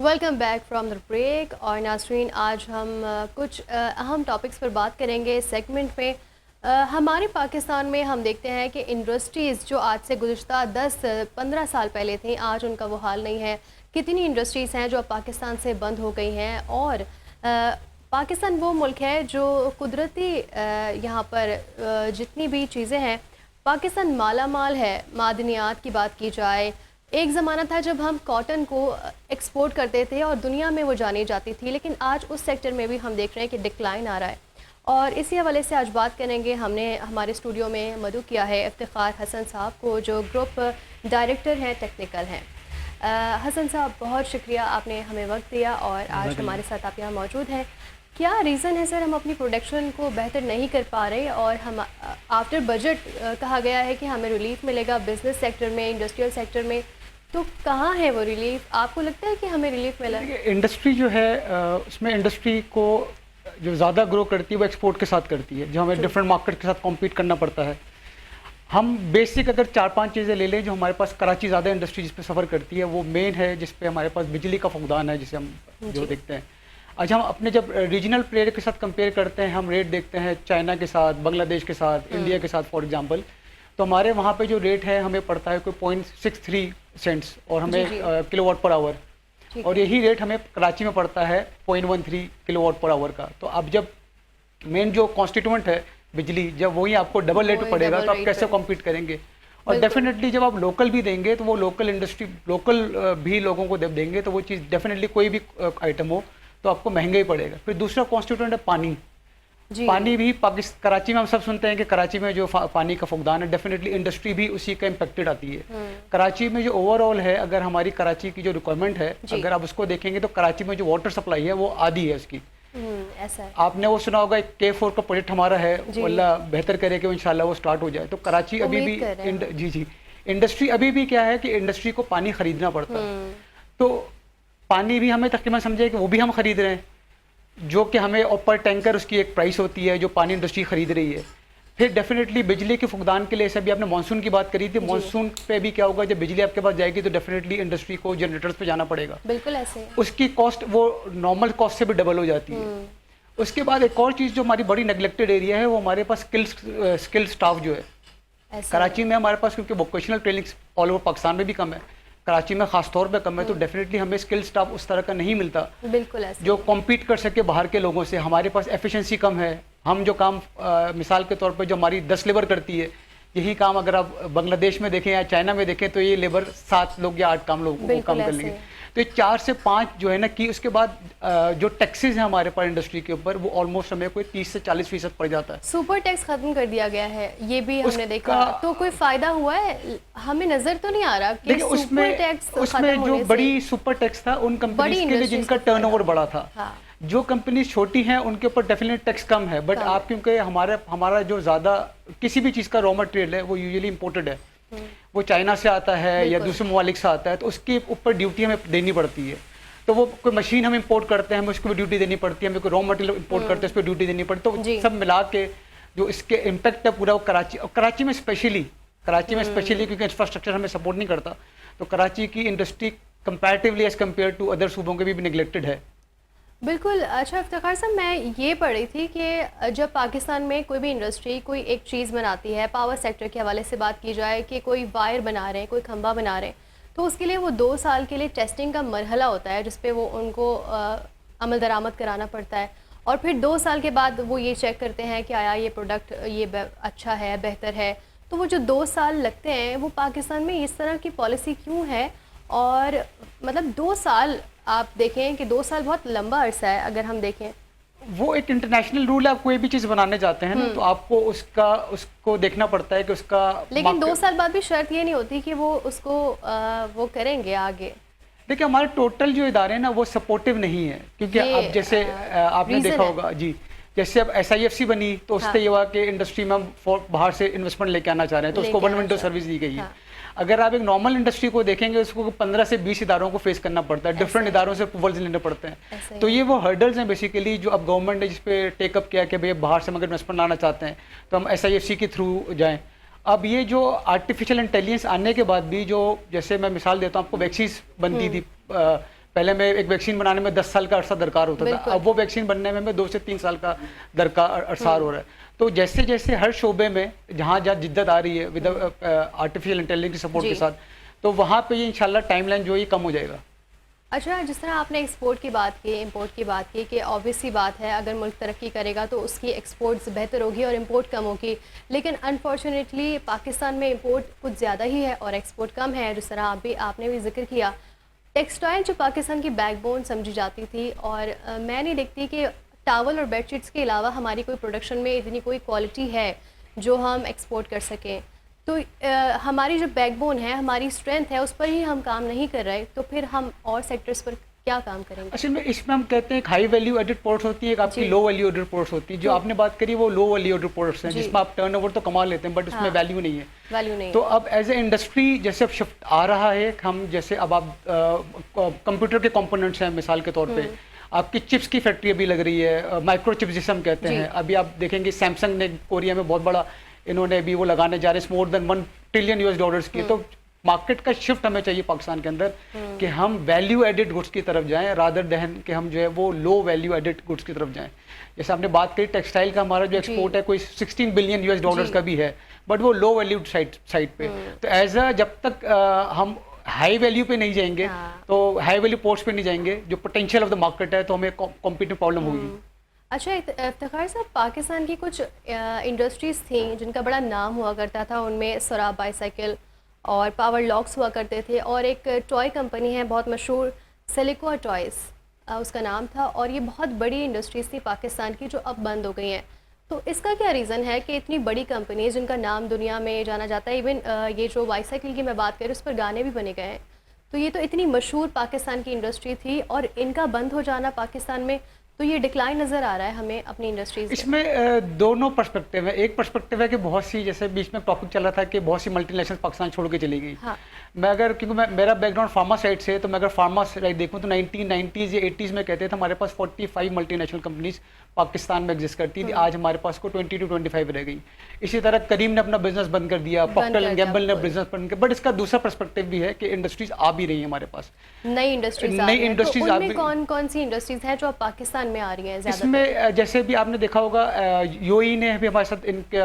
Welcome back from the break. और नाज़रीन, आज हम कुछ अहम टॉपिक्स पर बात करेंगे इस सेगमेंट में। हमारे पाकिस्तान में हम देखते हैं कि इंडस्ट्रीज़ जो आज से गुज़श्ता 10-15 साल पहले थी, आज उनका वो हाल नहीं है। कितनी इंडस्ट्रीज़ हैं जो अब पाकिस्तान से बंद हो गई हैं। और पाकिस्तान वो मुल्क है जो कुदरती यहाँ पर जितनी भी चीज़ें हैं, पाकिस्तान माला माल है। मादनियात की बात की जाए, एक ज़माना था जब हम कॉटन को एक्सपोर्ट करते थे और दुनिया में वो जानी जाती थी, लेकिन आज उस सेक्टर में भी हम देख रहे हैं कि डिक्लाइन आ रहा है। और इसी हवाले से आज बात करेंगे। हमने हमारे स्टूडियो में मदऊ किया है इफ्तिखार हसन साहब को, जो ग्रुप डायरेक्टर हैं, टेक्निकल हैं। हसन साहब, बहुत शुक्रिया, आपने हमें वक्त दिया और आज हमारे साथ आप यहाँ मौजूद हैं। क्या रीज़न है सर, हम अपनी प्रोडक्शन को बेहतर नहीं कर पा रहे? और हम आफ्टर बजट कहा गया है कि हमें रिलीफ मिलेगा बिजनेस सेक्टर में, इंडस्ट्रियल सेक्टर में, तो कहाँ है वो रिलीफ? आपको लगता है कि हमें रिलीफ मिला? इंडस्ट्री जो है उसमें इंडस्ट्री को जो ज़्यादा ग्रो करती है वो एक्सपोर्ट के साथ करती है, जो हमें डिफरेंट मार्केट के साथ कॉम्पीट करना पड़ता है। हम बेसिक अगर 4-5 चीज़ें ले लें, जो हमारे पास कराची ज़्यादा इंडस्ट्री जिस पे सफ़र करती है, वो मेन है जिस पे हमारे पास बिजली का फुकदान है, जिसे हम जो देखते हैं। आज हम अपने जब रीजनल प्लेयर के साथ कंपेयर करते हैं, हम रेट देखते हैं चाइना के साथ, बांग्लादेश के साथ, इंडिया के साथ फॉर एग्जांपल, तो हमारे वहाँ पे जो रेट है हमें पड़ता है कोई 0.63 सेंट्स और हमें किलोवाट पर आवर, और यही रेट हमें कराची में पड़ता है 0.13 किलोवाट पर आवर का। तो अब जब मेन जो कॉन्स्टिट्यूएंट है बिजली, जब वही आपको डबल रेट पड़ेगा तो आप कैसे कॉम्पीट करेंगे? और डेफिनेटली जब आप लोकल भी देंगे तो वो लोकल इंडस्ट्री लोकल भी लोगों को जब देंगे तो वो चीज़ डेफिनेटली कोई भी आइटम हो तो आपको महंगा ही पड़ेगा। फिर दूसरा कॉन्स्टिट्यूएंट है पानी। पानी भी कराची में हम सब सुनते हैं कि कराची में जो पानी का फुकदान है, डेफिनेटली इंडस्ट्री भी उसी का इम्पेक्टेड आती है। कराची में जो ओवरऑल है, अगर हमारी कराची की जो रिक्वायरमेंट है, अगर आप उसको देखेंगे तो कराची में जो वाटर सप्लाई है वो आधी है उसकी। ऐसा है। आपने वो सुना होगा K4 का प्रोजेक्ट हमारा है, अल्लाह बेहतर करे कि इंशाल्लाह वो स्टार्ट हो जाए। तो कराची अभी भी इंडस्ट्री अभी भी क्या है कि इंडस्ट्री को पानी खरीदना पड़ता है। तो पानी भी हमें तकरीबन समझे कि वो भी हम खरीद रहे हैं, जो कि हमें ऊपर टैंकर उसकी एक प्राइस होती है जो पानी इंडस्ट्री खरीद रही है। फिर डेफिनेटली बिजली के फुकदान के लिए, ऐसे भी आपने मानसून की बात करी थी, मानसून पे भी क्या होगा, जब बिजली आपके पास जाएगी तो डेफिनेटली इंडस्ट्री को जनरेटर्स पे जाना पड़ेगा। बिल्कुल ऐसे। उसकी कॉस्ट वो नॉर्मल कॉस्ट से भी डबल हो जाती है। उसके बाद एक और चीज़ जो हमारी बड़ी नेग्लेक्टेड एरिया है, वो हमारे पास स्किल स्टाफ जो है कराची में हमारे पास, क्योंकि vocational training all over Pakistan में भी कम है, कराची में खास तौर पे कम है, तो डेफिनेटली हमें स्किल स्टाफ उस तरह का नहीं मिलता बिल्कुल ऐसे, जो कॉम्पीट कर सके बाहर के लोगों से। हमारे पास एफिशिएंसी कम है। हम जो काम मिसाल के तौर पे जो हमारी 10 लेबर करती है, यही काम अगर आप बांग्लादेश में देखें या चाइना में देखें तो ये लेबर 7 लोग या 8 लोग काम कर लेंगे। तो ये 4 से 5 जो है ना कि उसके बाद जो टैक्सेस हैं हमारे पास इंडस्ट्री के ऊपर, वो ऑलमोस्ट हमें कोई 30 से 40% पड़ जाता है। सुपर टैक्स खत्म कर दिया गया है, ये भी हमने देखा। तो कोई फायदा हुआ है? हमें नजर तो नहीं आ रहा कि सुपर टैक्स उसमें जो बड़ी सुपर टैक्स था उन कंपनीज के लिए जिनका टर्नओवर बड़ा था। जो कंपनी छोटी हैं उनके ऊपर डेफिनेट टैक्स कम है, बट आप क्योंकि हमारा जो ज़्यादा किसी भी चीज़ का रॉ मटेरियल है वो यूजुअली इम्पोर्टेड है, वो चाइना से आता है या दूसरे ममालिक से आता है, तो उसके ऊपर ड्यूटी हमें देनी पड़ती है। तो वो कोई मशीन हम इंपोर्ट करते हैं, हमें उसको भी ड्यूटी देनी पड़ती है, हमें कोई रॉ मटेरियल इंपोर्ट करते हैं उस पर ड्यूटी देनी पड़ती है। तो सब मिला के जो इसके इम्पैक्ट है पूरा, वो कराची में स्पेशली क्योंकि इंफ्रास्ट्रक्चर हमें सपोर्ट नहीं करता, तो कराची की industry comparatively as compare to other सूबों के भी निगलेक्टेड है। बिल्कुल। अच्छा इफ्तिखार साहब, मैं ये पढ़ी थी कि जब पाकिस्तान में कोई भी इंडस्ट्री कोई एक चीज़ बनाती है, पावर सेक्टर के हवाले से बात की जाए कि कोई वायर बना रहे हैं, कोई खंभा बना रहे हैं, तो उसके लिए वो 2 साल के लिए टेस्टिंग का मरहला होता है, जिस पे वो उनको अमल दरामद कराना पड़ता है। और फिर 2 साल के बाद वो ये चेक करते हैं कि आया ये प्रोडक्ट ये अच्छा है, बेहतर है। तो वो जो 2 साल लगते हैं, वो पाकिस्तान में इस तरह की पॉलिसी क्यों है? और मतलब 2 साल आप देखें कि 2 साल बहुत लंबा अरसा है। अगर हम देखें, वो एक इंटरनेशनल रूल है, आप कोई भी चीज़ बनाने जाते हैं ना तो आपको उसको देखना पड़ता है कि उसका, लेकिन 2 साल बाद भी शर्त ये नहीं होती कि वो उसको वो करेंगे आगे। देखिए हमारे टोटल जो इदारे हैं ना वो सपोर्टिव नहीं है, क्योंकि अब जैसे आपने देखा होगा जी, जैसे अब SIFC बनी तो उससे ये हुआ कि इंडस्ट्री में हम बाहर से इन्वेस्टमेंट लेके आना चाह रहे हैं, तो उसको वन विंडो सर्विस दी गई है। अगर आप एक नॉर्मल इंडस्ट्री को देखेंगे उसको 15 से 20 इदारों को फेस करना पड़ता है, डिफरेंट इदारों से अप्रूवल्स लेने पड़ते हैं। तो ये वो हर्डल्स हैं बेसिकली जो अब गवर्नमेंट ने जिस पे टेकअप किया कि भैया बाहर से अगर इन्वेस्टमेंट लाना चाहते हैं तो हम SIFC के थ्रू जाएँ। अब ये जो आर्टिफिशियल इंटेलिजेंस आने के बाद भी, जो जैसे मैं मिसाल देता हूँ आपको, वैक्सीन बनती थी पहले मैं एक वैक्सीन बनाने में 10 साल का अरसा दरकार होता था, अब वो वैक्सीन बनने में मैं 2 से 3 साल का दरकार अरसार हो रहा है। तो जैसे जैसे हर शोबे में जहाँ जहाँ जिद्दत आ रही है विद आर्टिफिशियल इंटेलिजेंस के सपोर्ट के साथ, तो वहाँ पे ये इंशाल्लाह टाइमलाइन जो है कम हो जाएगा। अच्छा, जिस तरह आपने एक्सपोर्ट की बात की, इंपोर्ट की बात की, कि ऑब्वियस सी बात है अगर मुल्क तरक्की करेगा तो उसकी एक्सपोर्ट्स बेहतर होगी और इंपोर्ट कम होगी, लेकिन अनफॉर्चुनेटली पाकिस्तान में इंपोर्ट कुछ ज़्यादा ही है और एक्सपोर्ट कम है। जिस तरह आपने भी जिक्र किया, टेक्सटाइल जो पाकिस्तान की बैकबोन समझी जाती थी, और मैं नहीं देखती कि टावल और बेडशीट्स के अलावा हमारी कोई प्रोडक्शन में इतनी कोई क्वालिटी है जो हम एक्सपोर्ट कर सकें। तो हमारी जो बैकबोन है, हमारी स्ट्रेंथ है, उस पर ही हम काम नहीं कर रहे, तो फिर हम और सेक्टर्स पर क्या काम करेंगे? असल में इसमें हम कहते हैं एक हाई वैल्यू एडेड प्रोडक्ट्स होती है, एक आपकी लो वैल्यू एडेड प्रोडक्ट्स होती है। जो आपने बात करी वो लो वैल्यू एडेड प्रोडक्ट्स हैं, जिसमें आप टर्नओवर तो कमा लेते हैं बट उसमें वैल्यू नहीं है। वैल्यू नहीं। तो अब एज ए इंडस्ट्री जैसे अब शिफ्ट आ रहा है, हम जैसे अब आप कंप्यूटर के कंपोनेंट्स हैं, मिसाल के तौर पे आपकी चिप्स की फैक्ट्री अभी लग रही है, माइक्रो चिप्स जिसे हम कहते हैं। अभी आप देखेंगे सैमसंग ने कोरिया में बहुत बड़ा इन्होंने अभी वो लगाने जा रहे हैं, मोर देन $1 ट्रिलियन की। तो मार्केट का शिफ्ट हमें चाहिए पाकिस्तान के अंदर कि हम वैल्यू एडेड गुड्स की तरफ जाएं रादर देन कि हम जो है वो लो वैल्यू एडेड गुड्स की तरफ जाएं। जैसे आपने बात करी टेक्सटाइल का, हमारा जो एक्सपोर्ट है कोई $16 बिलियन का भी है, बट वो लो वैल्यू साइड पे। तो एज अ जब तक हम हाई वैल्यू पे नहीं जाएंगे, तो हाई वैल्यू पोर्ट्स पे नहीं जाएंगे, जो पोटेंशियल ऑफ द मार्केट है, तो हमें कॉम्पिटिटिव प्रॉब्लम होगी। अच्छा इफ्तिखार साहब, पाकिस्तान की कुछ इंडस्ट्रीज़ थी जिनका बड़ा नाम हुआ करता था, उनमें सोराब बाईसाइकिल और पावर लॉक्स हुआ करते थे, और एक टॉय कंपनी है बहुत मशहूर, सिलिको टॉयज़ उसका नाम था, और ये बहुत बड़ी इंडस्ट्रीज़ थी पाकिस्तान की जो अब बंद हो गई हैं। तो इसका क्या रीज़न है कि इतनी बड़ी कंपनीज जिनका नाम दुनिया में जाना जाता है, इवन ये जो बाईसाइकिल की मैं बात करूँ उस पर गाने भी बने गए हैं, तो ये तो इतनी मशहूर पाकिस्तान की इंडस्ट्री थी, और इनका बंद हो जाना पाकिस्तान में, तो ये डिक्लाइन नज़र आ रहा है हमें अपनी इंडस्ट्रीज। इसमें दोनों पर्सपेक्टिव है। एक पर्सपेक्टिव है कि बहुत सी, जैसे बीच में टॉपिक चला था कि बहुत सी मल्टीनेशनल पाकिस्तान छोड़ के चली गई। हाँ। मैं अगर, क्योंकि मेरा बैकग्राउंड फार्मा साइड से, तो मैं अगर फार्मा साइड देखूँ तो 1990s या 80s में कहते थे हमारे पास 45 मल्टीनेशनल कंपनीज पाकिस्तान में एग्जिस्ट करती थी। आज हमारे पास को 20 to 25 रह गई। इसी तरह करीम ने अपना बिजनेस बंद कर दिया, प्रॉक्टर एंड गैम्बल ने बिजनेस बंद कर। बट इसका दूसरा पर्सपेक्टिव भी है कि इंडस्ट्रीज आ भी रही है हमारे पास, नई इंडस्ट्रीज आ रही हैं। कौन कौन सी इंडस्ट्रीज हैं जो अब पाकिस्तान में आ रही हैं? इसमें जैसे भी आपने देखा होगा, यूएई ने भी हमारे साथ इनके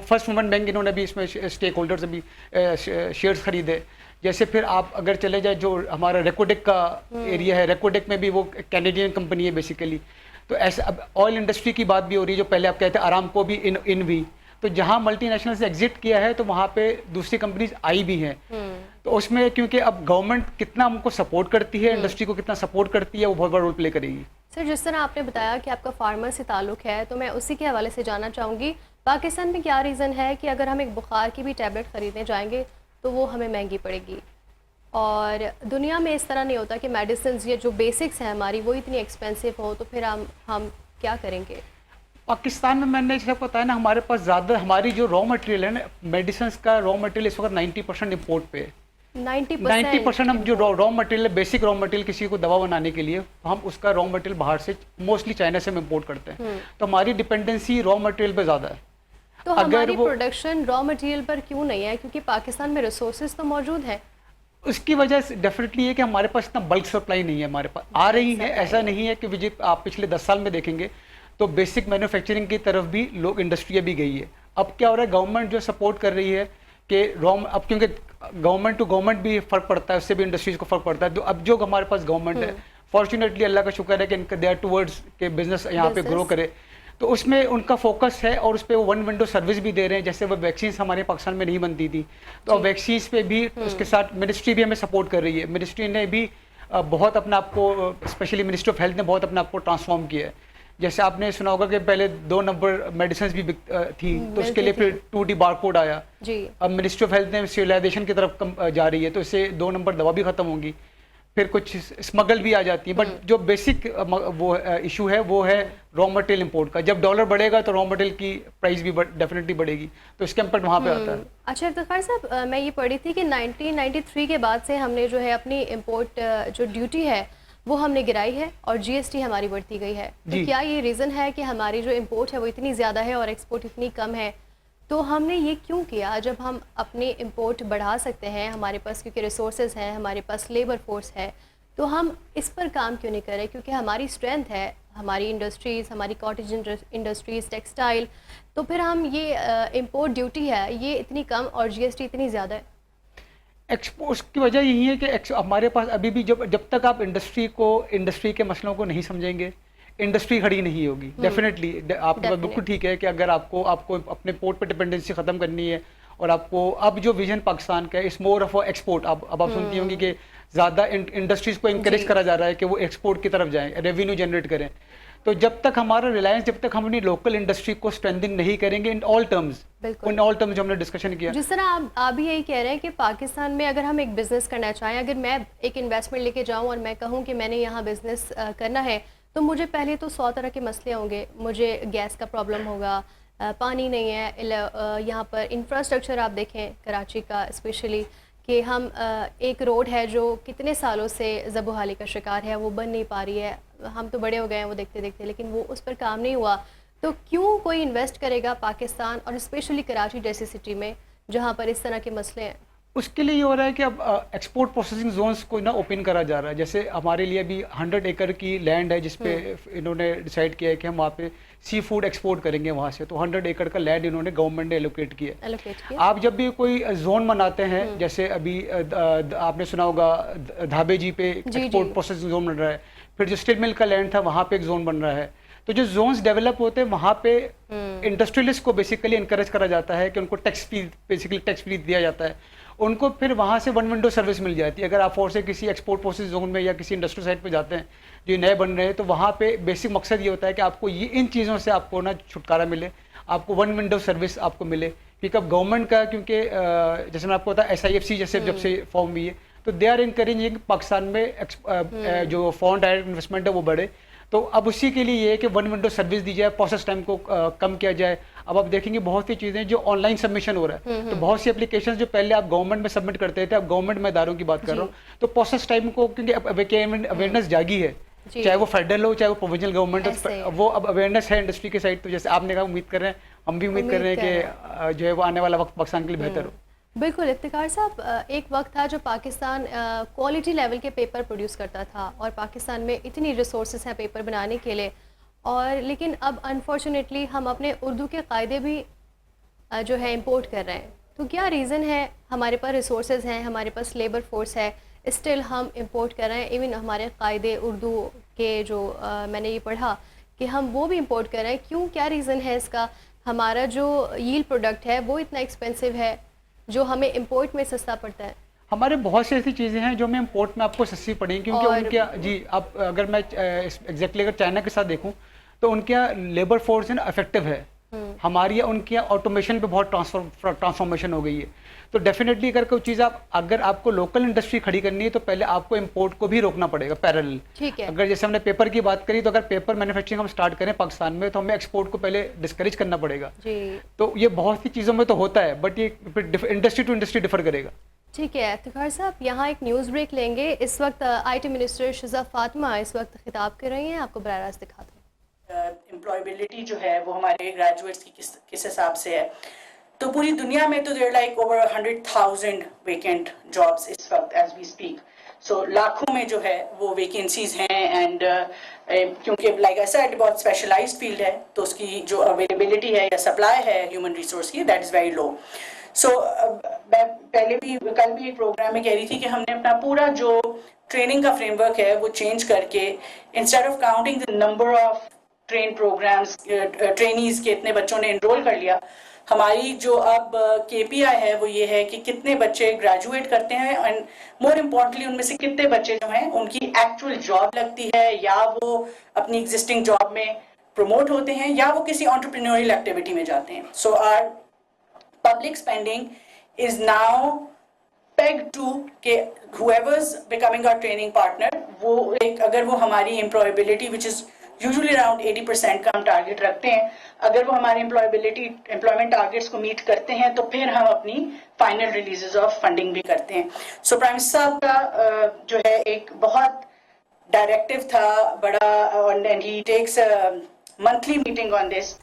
फर्स्ट वुमेन बैंक, इन्होंने भी इसमें स्टेक होल्डर्स भी शेयर्स खरीदे। जैसे फिर आप अगर चले जाए, जो हमारा रेकोडेक का एरिया है, रेकोडेक में भी वो कैनेडियन कंपनी है बेसिकली। तो ऐसे अब ऑयल इंडस्ट्री की बात भी हो रही है, जो पहले आप कहते हैं आरामको भी इन भी, तो जहाँ मल्टीनेशनल से एग्जिट किया है तो वहाँ पे दूसरी कंपनीज आई भी हैं। तो उसमें क्योंकि अब गवर्नमेंट कितना हमको सपोर्ट करती है, इंडस्ट्री को कितना सपोर्ट करती है, वो बहुत बड़ा रोल प्ले करेगी। सर, जिस तरह आपने बताया कि आपका फार्मर से ताल्लुक़ है, तो मैं उसी के हवाले से जानना चाहूँगी, पाकिस्तान में क्या रीज़न है कि अगर हम एक बुखार की भी टैबलेट ख़रीदने जाएंगे तो वो हमें महंगी पड़ेगी, और दुनिया में इस तरह नहीं होता कि मेडिसिन ये जो बेसिक्स हैं हमारी वो इतनी एक्सपेंसिव हो, तो फिर हम क्या करेंगे? पाकिस्तान में मैंने जैसे बताया ना, हमारे पास ज़्यादा हमारी जो रॉ मटेरियल है ना, मेडिसिन का रॉ मटेरियल इस वक्त 90% इम्पोर्ट पे है। 90% हम जो raw material, basic raw material किसी को दवा बनाने के लिए, हम उसका रॉ मटेरियल बाहर से मोस्टली चाइना से हम इम्पोर्ट करते हैं। तो हमारी डिपेंडेंसी रॉ मटेरियल पे ज़्यादा है। तो हमारी प्रोडक्शन रॉ मटेरियल पर क्यों नहीं है? क्योंकि पाकिस्तान में रिसोर्सेज तो मौजूद है। उसकी वजह से डेफिनेटली है कि हमारे पास इतना बल्क सप्लाई नहीं है। हमारे पास आ रही है, ऐसा नहीं है कि विजय आप पिछले 10 साल में देखेंगे तो बेसिक मैन्युफैक्चरिंग की तरफ भी लोग, इंडस्ट्री भी गई है। अब क्या हो रहा है, गवर्नमेंट जो सपोर्ट कर रही है कि अब क्योंकि गवर्नमेंट टू गवर्नमेंट भी फर्क पड़ता है, उससे भी इंडस्ट्रीज को फर्क पड़ता है। तो अब जो हमारे पास गवर्नमेंट है, फॉर्चुनेटली अल्लाह का शुक्र है कि इनका दे आर टूवर्ड्स के बिजनेस यहाँ पे ग्रो करे, तो उसमें उनका फोकस है, और उस पर वो वन विंडो सर्विस भी दे रहे हैं। जैसे वो वैक्सीन हमारे पाकिस्तान में नहीं बनती थी, तो अब वैक्सीन पे भी उसके साथ मिनिस्ट्री भी हमें सपोर्ट कर रही है। मिनिस्ट्री ने भी बहुत अपना आपको, स्पेशली मिनिस्ट्री ऑफ हेल्थ ने बहुत अपना आपको ट्रांसफॉर्म किया है। जैसे आपने सुना होगा कि पहले 2 नंबर मेडिसिन भी थी, तो उसके लिए फिर 2D बारकोड आया जी। अब मिनिस्ट्री ऑफ हेल्थ ने सिविलाइजेशन की तरफ जा रही है, तो इससे 2 नंबर दवा भी खत्म होगी, फिर कुछ स्मगल भी आ जाती है। बट जो बेसिक वो इशू है वो है रॉ मटेरियल इंपोर्ट का। जब डॉलर बढ़ेगा तो रॉ मटेरियल की प्राइस भी डेफिनेटली बढ़ेगी, तो इसका इम्पैक्ट वहाँ पे आता है। अच्छा इफ्तिखार साहब, मैं ये पढ़ी थी कि 1993 के बाद से हमने जो है अपनी इम्पोर्ट जो ड्यूटी है वो हमने गिराई है और GST हमारी बढ़ती गई है। तो क्या ये रीज़न है कि हमारी जो इम्पोर्ट है वो इतनी ज़्यादा है और एक्सपोर्ट इतनी कम है? तो हमने ये क्यों किया जब हम अपनी इम्पोर्ट बढ़ा सकते हैं, हमारे पास क्योंकि रिसोर्सेज हैं, हमारे पास लेबर फोर्स है, तो हम इस पर काम क्यों नहीं कर रहे? क्योंकि हमारी स्ट्रेंथ है, हमारी इंडस्ट्रीज़, हमारी कॉटेज इंडस्ट्रीज़, टेक्सटाइल, तो फिर हम ये इंपोर्ट ड्यूटी है ये इतनी कम और जीएसटी इतनी ज़्यादा है। एक्सपोर्ट्स की वजह यही है कि हमारे पास अभी भी जब जब तक आप इंडस्ट्री के मसलों को नहीं समझेंगे, इंडस्ट्री खड़ी नहीं होगी। डेफिनेटली आपकी बात बिल्कुल ठीक है कि अगर आपको आपको अपने पोर्ट पे डिपेंडेंसी ख़त्म करनी है और आपको अब जो विजन पाकिस्तान का है इस मोर ऑफ एक्सपोर्ट, अब आप सुनती होंगी कि ज़्यादा इंडस्ट्रीज़ को इंकरेज करा जा रहा है कि वो एक्सपोर्ट की तरफ जाएं, रेवेन्यू जनरेट करें। तो जब तक हमारा रिलायंस, जब तक हम अपनी लोकल इंडस्ट्री को स्ट्रेंथन नहीं करेंगे इन ऑल टर्म्स जो हमने डिस्कशन किया, जिस तरह आप भी यही कह रहे हैं कि पाकिस्तान में अगर हम एक बिज़नेस करना चाहें, अगर मैं एक इन्वेस्टमेंट लेके जाऊं और मैं कहूं कि मैंने यहाँ बिज़नेस करना है, तो मुझे पहले तो 100 तरह के मसले होंगे। मुझे गैस का प्रॉब्लम होगा, पानी नहीं है, यहाँ पर इंफ्रास्ट्रक्चर आप देखें कराची का स्पेशली कि हम एक रोड है जो कितने सालों से ज़बूहाली का शिकार है, वो बन नहीं पा रही है। हम तो बड़े हो गए हैं वो देखते देखते, लेकिन वो उस पर काम नहीं हुआ। तो क्यों कोई इन्वेस्ट करेगा पाकिस्तान और स्पेशली कराची जैसी सिटी में जहाँ पर इस तरह के मसले हैं? उसके लिए ये हो रहा है कि अब एक्सपोर्ट प्रोसेसिंग जोन्स को ना ओपन करा जा रहा है। जैसे हमारे लिए अभी 100 एकड़ की लैंड है जिसपे इन्होंने डिसाइड किया है कि हम वहाँ पे सी फूड एक्सपोर्ट करेंगे वहाँ से। तो 100 एकड़ का लैंड इन्होंने गवर्नमेंट ने एलोकेट किया। आप जब भी कोई जोन बनाते हैं, जैसे अभी आपने सुना होगा धाबे जी पे एक्सपोर्ट प्रोसेसिंग जोन बन रहा है, फिर जो स्टील मिल का लैंड था वहाँ पे एक जोन बन रहा है। तो जो जोन्स डेवलप होते हैं वहाँ पे इंडस्ट्रियलिस्ट को बेसिकली इनकरेज करा जाता है कि उनको टैक्स फ्री दिया जाता है। उनको फिर वहाँ से वन विंडो सर्विस मिल जाती है। अगर आप और से किसी एक्सपोर्ट प्रोसेस जोन में या किसी इंडस्ट्रियल साइट पे जाते हैं जो नए बन रहे हैं, तो वहाँ पे बेसिक मकसद ये होता है कि आपको ये इन चीज़ों से आपको ना छुटकारा मिले, आपको वन विंडो सर्विस आपको मिले। क्योंकि अब गवर्नमेंट का, क्योंकि जैसे मैं आपको बताया SIFC जैसे जब से फॉर्म हुई है, तो दे आर इनकरेजिंग पाकिस्तान में जो फॉरेन डायरेक्ट इन्वेस्टमेंट है वो बढ़े। तो अब उसी के लिए ये है कि वन विंडो सर्विस दी जाए, प्रोसेस टाइम को कम किया जाए। अब आप देखेंगे बहुत सी चीज़ें जो ऑनलाइन सबमिशन हो रहा है, तो बहुत सी एप्लीकेशंस जो पहले आप गवर्नमेंट में सबमिट करते थे, अब गवर्नमेंट में इदारों की बात कर रहा हूँ, तो प्रोसेस टाइम को, क्योंकि अवेयरनेस जागी है, चाहे वो फेडरल हो चाहे वो प्रोविजनल गवर्नमेंट हो, वो अब अवेयरनेस है इंडस्ट्री के साइड। तो जैसे आपने कहा, उम्मीद कर रहे हैं, हम भी उम्मीद कर रहे हैं कि जो है वो आने वाला वक्त पाकिस्तान के लिए बेहतर हो। बिल्कुल इफ्तिकार साहब, एक वक्त था जो पाकिस्तान क्वालिटी लेवल के पेपर प्रोड्यूस करता था और पाकिस्तान में इतनी रिसोर्सेज हैं पेपर बनाने के लिए, और लेकिन अब अनफॉर्चुनेटली हम अपने उर्दू के कायदे भी जो है इंपोर्ट कर रहे हैं। तो क्या रीज़न है? हमारे पास रिसोर्सेज हैं, हमारे पास लेबर फोर्स है, स्टिल हम इंपोर्ट कर रहे हैं। इवन हमारे कायदे उर्दू के जो मैंने ये पढ़ा कि हम वो भी इंपोर्ट कर रहे हैं। क्यों, क्या रीज़न है इसका? हमारा जो यील्ड प्रोडक्ट है वो इतना एक्सपेंसिव है जो हमें इंपोर्ट में सस्ता पड़ता है। हमारे बहुत सी ऐसी चीज़ें हैं जो हमें इंपोर्ट में आपको सस्ती पड़ेंगी, क्योंकि उनके जी आप अगर मैं एग्जैक्टली अगर चाइना के साथ देखूं तो उनके यहाँ लेबर फोर्स है ना इफेक्टिव है। हमारी या उनके यहाँ ऑटोमेशन पे बहुत ट्रांसफॉर्मेशन हो गई है। तो डेफिनेटली अगर कोई चीज़ अगर आपको लोकल इंडस्ट्री खड़ी करनी है तो पहले आपको इंपोर्ट को भी रोकना पड़ेगा पैरेलल। ठीक है। अगर जैसे हमने पेपर की बात करी, तो अगर पेपर मैन्युफैक्चरिंग हम स्टार्ट करें पाकिस्तान में, तो हमें एक्सपोर्ट को पहले डिस्करेज करना पड़ेगा जी। तो ये बहुत सी चीज़ों में तो होता है, बट ये इंडस्ट्री टू इंडस्ट्री डिफर करेगा। ठीक है इफ्तिखार साहब, यहाँ एक न्यूज़ ब्रेक लेंगे। इस वक्त IT मिनिस्टर शुजा फातिमा इस वक्त खिताब कर रही हैं, आपको बराह रास्त दिखाते हैं। एम्प्लॉयबिलिटी जो है वो हमारे ग्रेजुएट्स की किस हिसाब से है, तो पूरी दुनिया में तो there like over 100,000 vacant jobs इस वक्त एज वी स्पीक। सो लाखों में जो है वो वैकेंसीज हैं, एंड क्योंकि लाइक आई सेड बहुत स्पेशलाइज्ड फील्ड है, तो उसकी जो अवेलेबिलिटी है या सप्लाई है ह्यूमन रिसोर्स की, दैट इज़ वेरी लो। सो मैं कल भी एक प्रोग्राम में कह रही थी कि हमने अपना पूरा जो ट्रेनिंग का फ्रेमवर्क है वो चेंज करके, instead of counting the number of train programs, trainees के इतने बच्चों ने एनरोल कर लिया, हमारी जो अब KPI है वो ये है कि कितने बच्चे ग्रेजुएट करते हैं, एंड मोर इम्पोर्टेंटली उनमें से कितने बच्चे जो हैं उनकी एक्चुअल जॉब लगती है, या वो अपनी एग्जिस्टिंग जॉब में प्रमोट होते हैं, या वो किसी एंटरप्रेन्योरियल एक्टिविटी में जाते हैं। So our public spending is now peg to के whoever's becoming our training partner, वो एक अगर वो हमारी employability which is usually around 80% का हम टारगेट रखते हैं, अगर वो हमारे एम्प्लॉयमेंट टारगेट्स को मीट करते हैं तो फिर हम अपनी फाइनल रिलीजेस ऑफ फंडिंग भी करते हैं। सो प्राइम मिनिस्टर साहब का जो है एक बहुत डायरेक्टिव था बड़ा, and he takes monthly meeting on this.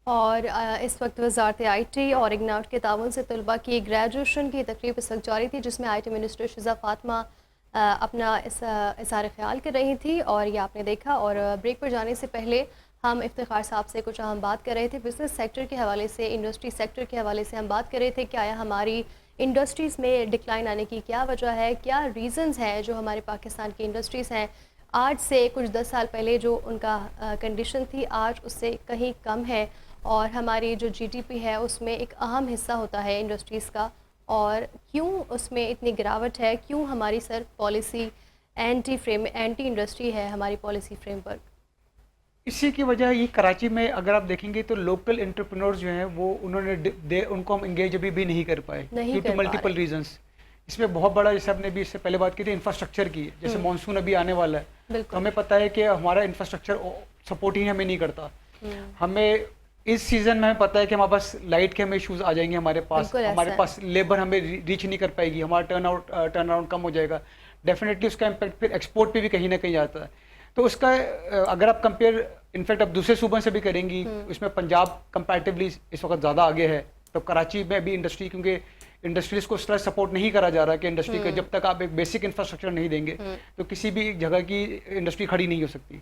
और इस वक्त वजारत IT और इग्नाउट के ताउन से तलबा की ग्रेजुएशन की तकरीब इस वक्त जारी थी, जिसमें IT मिनिस्टर शुजा फातिमा अपना इज़हार ख्याल कर रही थी और ये आपने देखा। और ब्रेक पर जाने से पहले हम इफ्तिखार साहब से कुछ अहम बात कर रहे थे बिज़नेस सेक्टर के हवाले से, इंडस्ट्री सेक्टर के हवाले से हम बात कर रहे थे कि आया हमारी इंडस्ट्रीज़ में डिक्लाइन आने की क्या वजह है, क्या रीज़न्स हैं जो हमारे पाकिस्तान की इंडस्ट्रीज़ हैं आज से कुछ 10 साल पहले जो उनका कंडीशन थी आज उससे कहीं कम है, और हमारी जो जीडीपी है उसमें एक अहम हिस्सा होता है इंडस्ट्रीज़ का, और क्यों उसमें इतनी गिरावट है, क्यों हमारी सर पॉलिसी एंटी इंडस्ट्री है हमारी पॉलिसी फ्रेमवर्क। इसी की वजह ये कराची में अगर आप देखेंगे तो लोकल एंटरप्रेन्योर्स जो हैं वो उनको हम इंगेज अभी भी नहीं कर पाए ड्यू टू मल्टीपल रीजंस। इसमें बहुत बड़ा, जैसे आपने भी इससे पहले बात की थी इंफ्रास्ट्रक्चर की, जैसे मानसून अभी आने वाला है तो हमें पता है कि हमारा इंफ्रास्ट्रक्चर सपोर्ट ही हमें नहीं करता। हमें इस सीज़न में हमें पता है कि हमारे पास लाइट के हमें इश्यूज आ जाएंगे, हमारे पास लेबर हमें रीच नहीं कर पाएगी, हमारा टर्न अराउंड कम हो जाएगा। डेफिनेटली उसका इम्पैक्ट फिर एक्सपोर्ट पे भी कहीं ना कहीं आता है। तो उसका अगर आप कंपेयर इनफैक्ट आप दूसरे सूबों से भी करेंगी, उसमें पंजाब कंपैरेटिवली इस वक्त ज़्यादा आगे है। तो कराची में भी इंडस्ट्री, क्योंकि इंडस्ट्रीज को उस तरह सपोर्ट नहीं करा जा रहा कि इंडस्ट्री का जब तक आप एक बेसिक इंफ्रास्ट्रक्चर नहीं देंगे तो किसी भी जगह की इंडस्ट्री खड़ी नहीं हो सकती।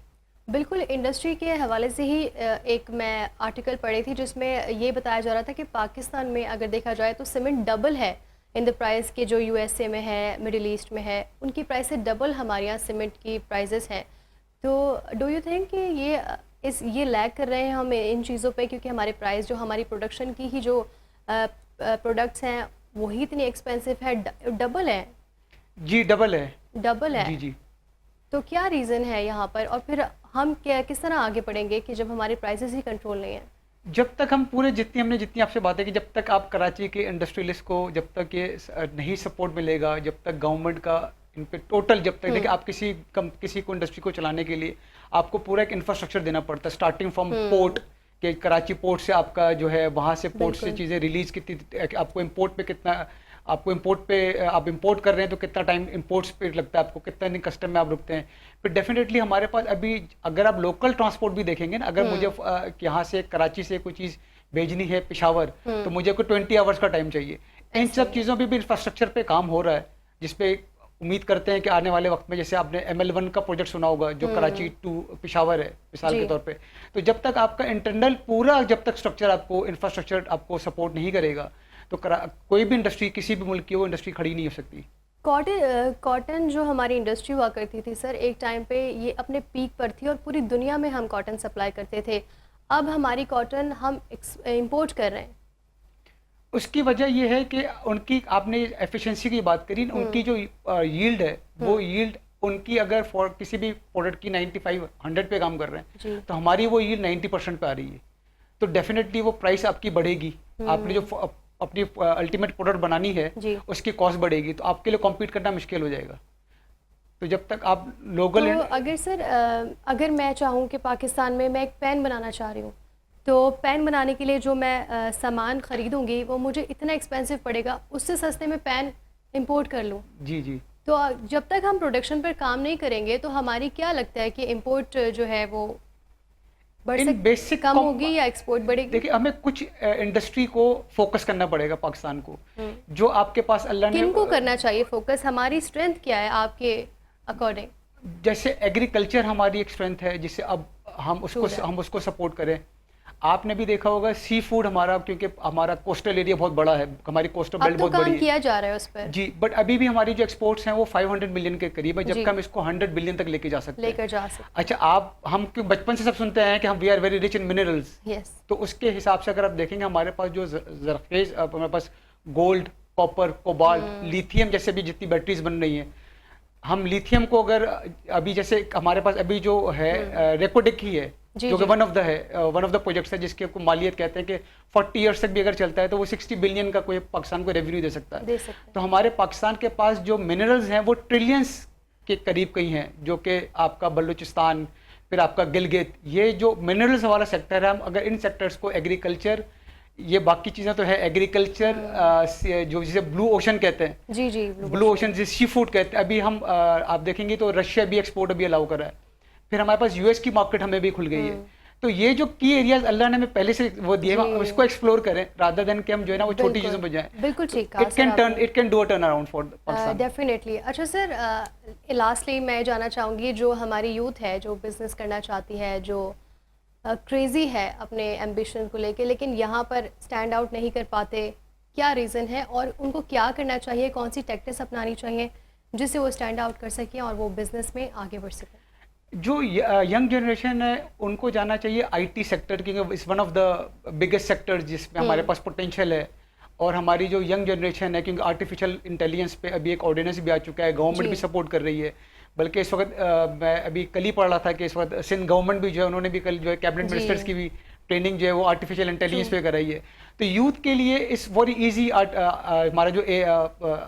बिल्कुल, इंडस्ट्री के हवाले से ही एक मैं आर्टिकल पढ़ी थी जिसमें ये बताया जा रहा था कि पाकिस्तान में अगर देखा जाए तो सीमेंट डबल है इन द प्राइस के जो यूएसए में है, मिडिल ईस्ट में है, उनकी प्राइस से डबल हमारे यहाँ सीमेंट की प्राइसेस हैं। तो डू यू थिंक कि ये लैग कर रहे हैं हम इन चीज़ों पे, क्योंकि हमारे प्राइस जो हमारी प्रोडक्शन की ही जो प्रोडक्ट्स हैं वही इतनी एक्सपेंसिव है, डबल है? जी डबल है। जी जी। तो क्या रीज़न है यहाँ पर, और फिर हम किस तरह आगे बढ़ेंगे कि जब हमारे प्राइसेस ही कंट्रोल नहीं है? जब तक हम जितनी आपसे बातें की, जब तक आप कराची के इंडस्ट्रियलिस्ट को जब तक ये नहीं सपोर्ट मिलेगा, जब तक गवर्नमेंट का इन पे टोटल, जब तक देखिए आप किसी को इंडस्ट्री को चलाने के लिए आपको पूरा एक इंफ्रास्ट्रक्चर देना पड़ता है, स्टार्टिंग फ्रॉम पोर्ट के कराची पोर्ट से आपका जो है वहाँ से पोर्ट से चीज़ें रिलीज कितनी, आपको इम्पोर्ट पे कितना, आप इंपोर्ट कर रहे हैं तो कितना टाइम इंपोर्ट्स पे लगता है, आपको कितना दिन कस्टम में आप रुकते हैं। फिर डेफिनेटली हमारे पास अभी अगर आप लोकल ट्रांसपोर्ट भी देखेंगे ना, अगर मुझे यहाँ से कराची से कोई चीज़ भेजनी है पेशावर तो मुझे कोई 20 आवर्स का टाइम चाहिए। इन सब चीज़ों पर भी इंफ्रास्ट्रक्चर पे काम हो रहा है, जिसपे उम्मीद करते हैं कि आने वाले वक्त में, जैसे आपने ML1 का प्रोजेक्ट सुना होगा जो कराची टू पेशावर है मिसाल के तौर पे, तो जब तक आपका इंटरनल पूरा, जब तक स्ट्रक्चर आपको इंफ्रास्ट्रक्चर आपको सपोर्ट नहीं करेगा तो कोई भी इंडस्ट्री किसी भी मुल्क की वो इंडस्ट्री खड़ी नहीं हो सकती। कॉटन जो हमारी इंडस्ट्री हुआ करती थी सर, एक टाइम पे ये अपने पीक पर थी और पूरी दुनिया में हम कॉटन सप्लाई करते थे। अब हमारी कॉटन हम इंपोर्ट कर रहे हैं। उसकी वजह ये है कि उनकी, आपने एफिशिएंसी की बात करी, उनकी जो यील्ड है वो यील्ड उनकी अगर फॉर किसी भी प्रोडक्ट की 95-100 पे काम कर रहे हैं तो हमारी वो यील्ड 90% पे आ रही है, तो डेफिनेटली वो प्राइस आपकी बढ़ेगी। आपने जो अपनी अल्टीमेट प्रोडक्ट बनानी है उसकी कॉस्ट बढ़ेगी, तो आपके लिए कॉम्पीट करना मुश्किल हो जाएगा। तो जब तक आप लोकल अगर सर अगर मैं चाहूँ कि पाकिस्तान में मैं एक पेन बनाना चाह रही हूँ, तो पेन बनाने के लिए जो मैं सामान ख़रीदूँगी वो मुझे इतना एक्सपेंसिव पड़ेगा, उससे सस्ते में पेन इंपोर्ट कर लूँ। जी जी। तो जब तक हम प्रोडक्शन पर काम नहीं करेंगे तो हमारी क्या लगता है कि इंपोर्ट जो है वो बेसिक कम होगी या एक्सपोर्ट बढ़ेगी? देखिए, हमें कुछ इंडस्ट्री को फोकस करना पड़ेगा पाकिस्तान को, जो आपके पास अल्लाह ने, किनको करना चाहिए फोकस? हमारी स्ट्रेंथ क्या है आपके अकॉर्डिंग? जैसे एग्रीकल्चर हमारी एक स्ट्रेंथ है जिससे अब हम उसको सपोर्ट करें। आपने भी देखा होगा सी फूड हमारा, क्योंकि हमारा कोस्टल एरिया बहुत बड़ा है, हमारी कोस्टल बेल्ट बहुत बड़ी है, किया जा रहा है उस पर जी, बट अभी भी हमारी जो एक्सपोर्ट्स हैं वो 500 मिलियन के करीब है, जबकि हम इसको 100 बिलियन तक लेके जा सकते हैं। अच्छा, हम बचपन से सब सुनते हैं कि हम we are very rich in minerals, तो उसके हिसाब से अगर आप देखेंगे हमारे पास जो जरखेज, हमारे पास गोल्ड, कॉपर, कोबाल्ट, लिथियम जैसे भी जितनी बैटरीज बन रही हैं, हम लिथियम को अगर अभी जैसे हमारे पास अभी जो है रेकोडिक ही है जो कि वन ऑफ द प्रोजेक्ट्स है जिसके को मालियत कहते हैं कि 40 इयर्स तक भी अगर चलता है तो वो 60 बिलियन का कोई पाकिस्तान को रेवेन्यू दे सकता है। तो हमारे पाकिस्तान के पास जो मिनरल्स हैं वो ट्रिलियंस के करीब कहीं हैं, जो कि आपका बलूचिस्तान, फिर आपका गिलगित, ये जो मिनरल्स वाला सेक्टर है, हम अगर इन सेक्टर्स को एग्रीकल्चर, ये बाकी चीज़ें तो है एग्रीकल्चर, जो जिसे ब्लू ओशन कहते हैं, जी जी, ब्लू ओशन जिसे सी फूड कहते हैं, अभी हम आप देखेंगे तो रशिया भी एक्सपोर्ट अभी अलाउ कर रहा है, फिर हमारे पास यूएस की मार्केट हमें भी खुल गई है। तो ये जो की एरियाज अल्लाह ने हमें पहले से वो दिए हैं, उसको एक्सप्लोर करें रादर देन कि हम जो है ना वो छोटी चीज़ों में जाएं। बिल्कुल ठीक कहा it can do a turn around for Pakistan. Definitely. अच्छा सर, लास्टली मैं जानना चाहूँगी, जो हमारी यूथ है जो बिज़नेस करना चाहती है, जो क्रेज़ी है अपने एम्बिशन को लेके, लेकिन यहाँ पर स्टैंड आउट नहीं कर पाते, क्या रीज़न है और उनको क्या करना चाहिए, कौन सी टैक्टिक्स अपनानी चाहिए जिससे वो स्टैंड आउट कर सकें और वो बिज़नेस में आगे बढ़ सकें? जो यंग जनरेशन है उनको जाना चाहिए आईटी सेक्टर, क्योंकि इस one of the biggest sector जिसमें हमारे पास पोटेंशियल है। और हमारी जो यंग जनरेशन है, क्योंकि आर्टिफिशियल इंटेलिजेंस पे अभी एक ऑर्डिनेंस भी आ चुका है, गवर्नमेंट भी सपोर्ट कर रही है। बल्कि इस वक्त मैं अभी कल ही पढ़ रहा था कि इस वक्त सिंध गवर्नमेंट भी जो है उन्होंने भी कल जो है कैबिनेट मिनिस्टर्स की भी ट्रेनिंग जो है वो आर्टिफिशियल इंटेलिजेंस पे कराई है। तो यूथ के लिए इस वेरी इजी हमारा जो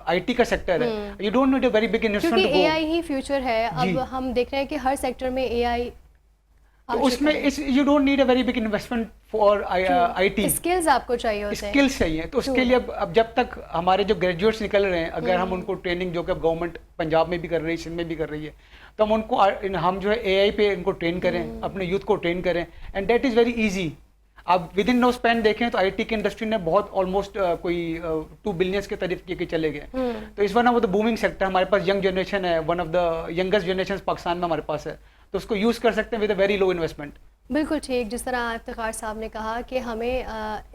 आईटी का सेक्टर है, you don't need a very big investment, क्योंकि एआई ही फ्यूचर है। अब हम देख रहे हैं कि हर सेक्टर में एआई, तो उसमें you don't need a very big investment for IT. Skills आपको चाहिए होते हैं, स्किल्स चाहिए। तो उसके लिए अब जब तक हमारे जो ग्रेजुएट्स निकल रहे हैं, अगर हम उनको ट्रेनिंग जो कि गवर्नमेंट पंजाब में भी कर रही है, सिंध में भी कर रही है, तो हम उनको हम जो है एआई पे इनको ट्रेन करें, अपने यूथ को ट्रेन करें, and that is very easy. आप विद इन नो स्पेन देखें तो आईटी की इंडस्ट्री ने बहुत ऑलमोस्ट कोई 2 बिलियंस के तरीके के चले गए। तो इस one of the booming sector, हमारे पास यंग जनरेशन है, one of the youngest generation Pakistan में हमारे पास है, तो उसको यूज़ कर सकते हैं with a very low investment. बिल्कुल ठीक। जिस तरह इफ्तिखार साहब ने कहा कि हमें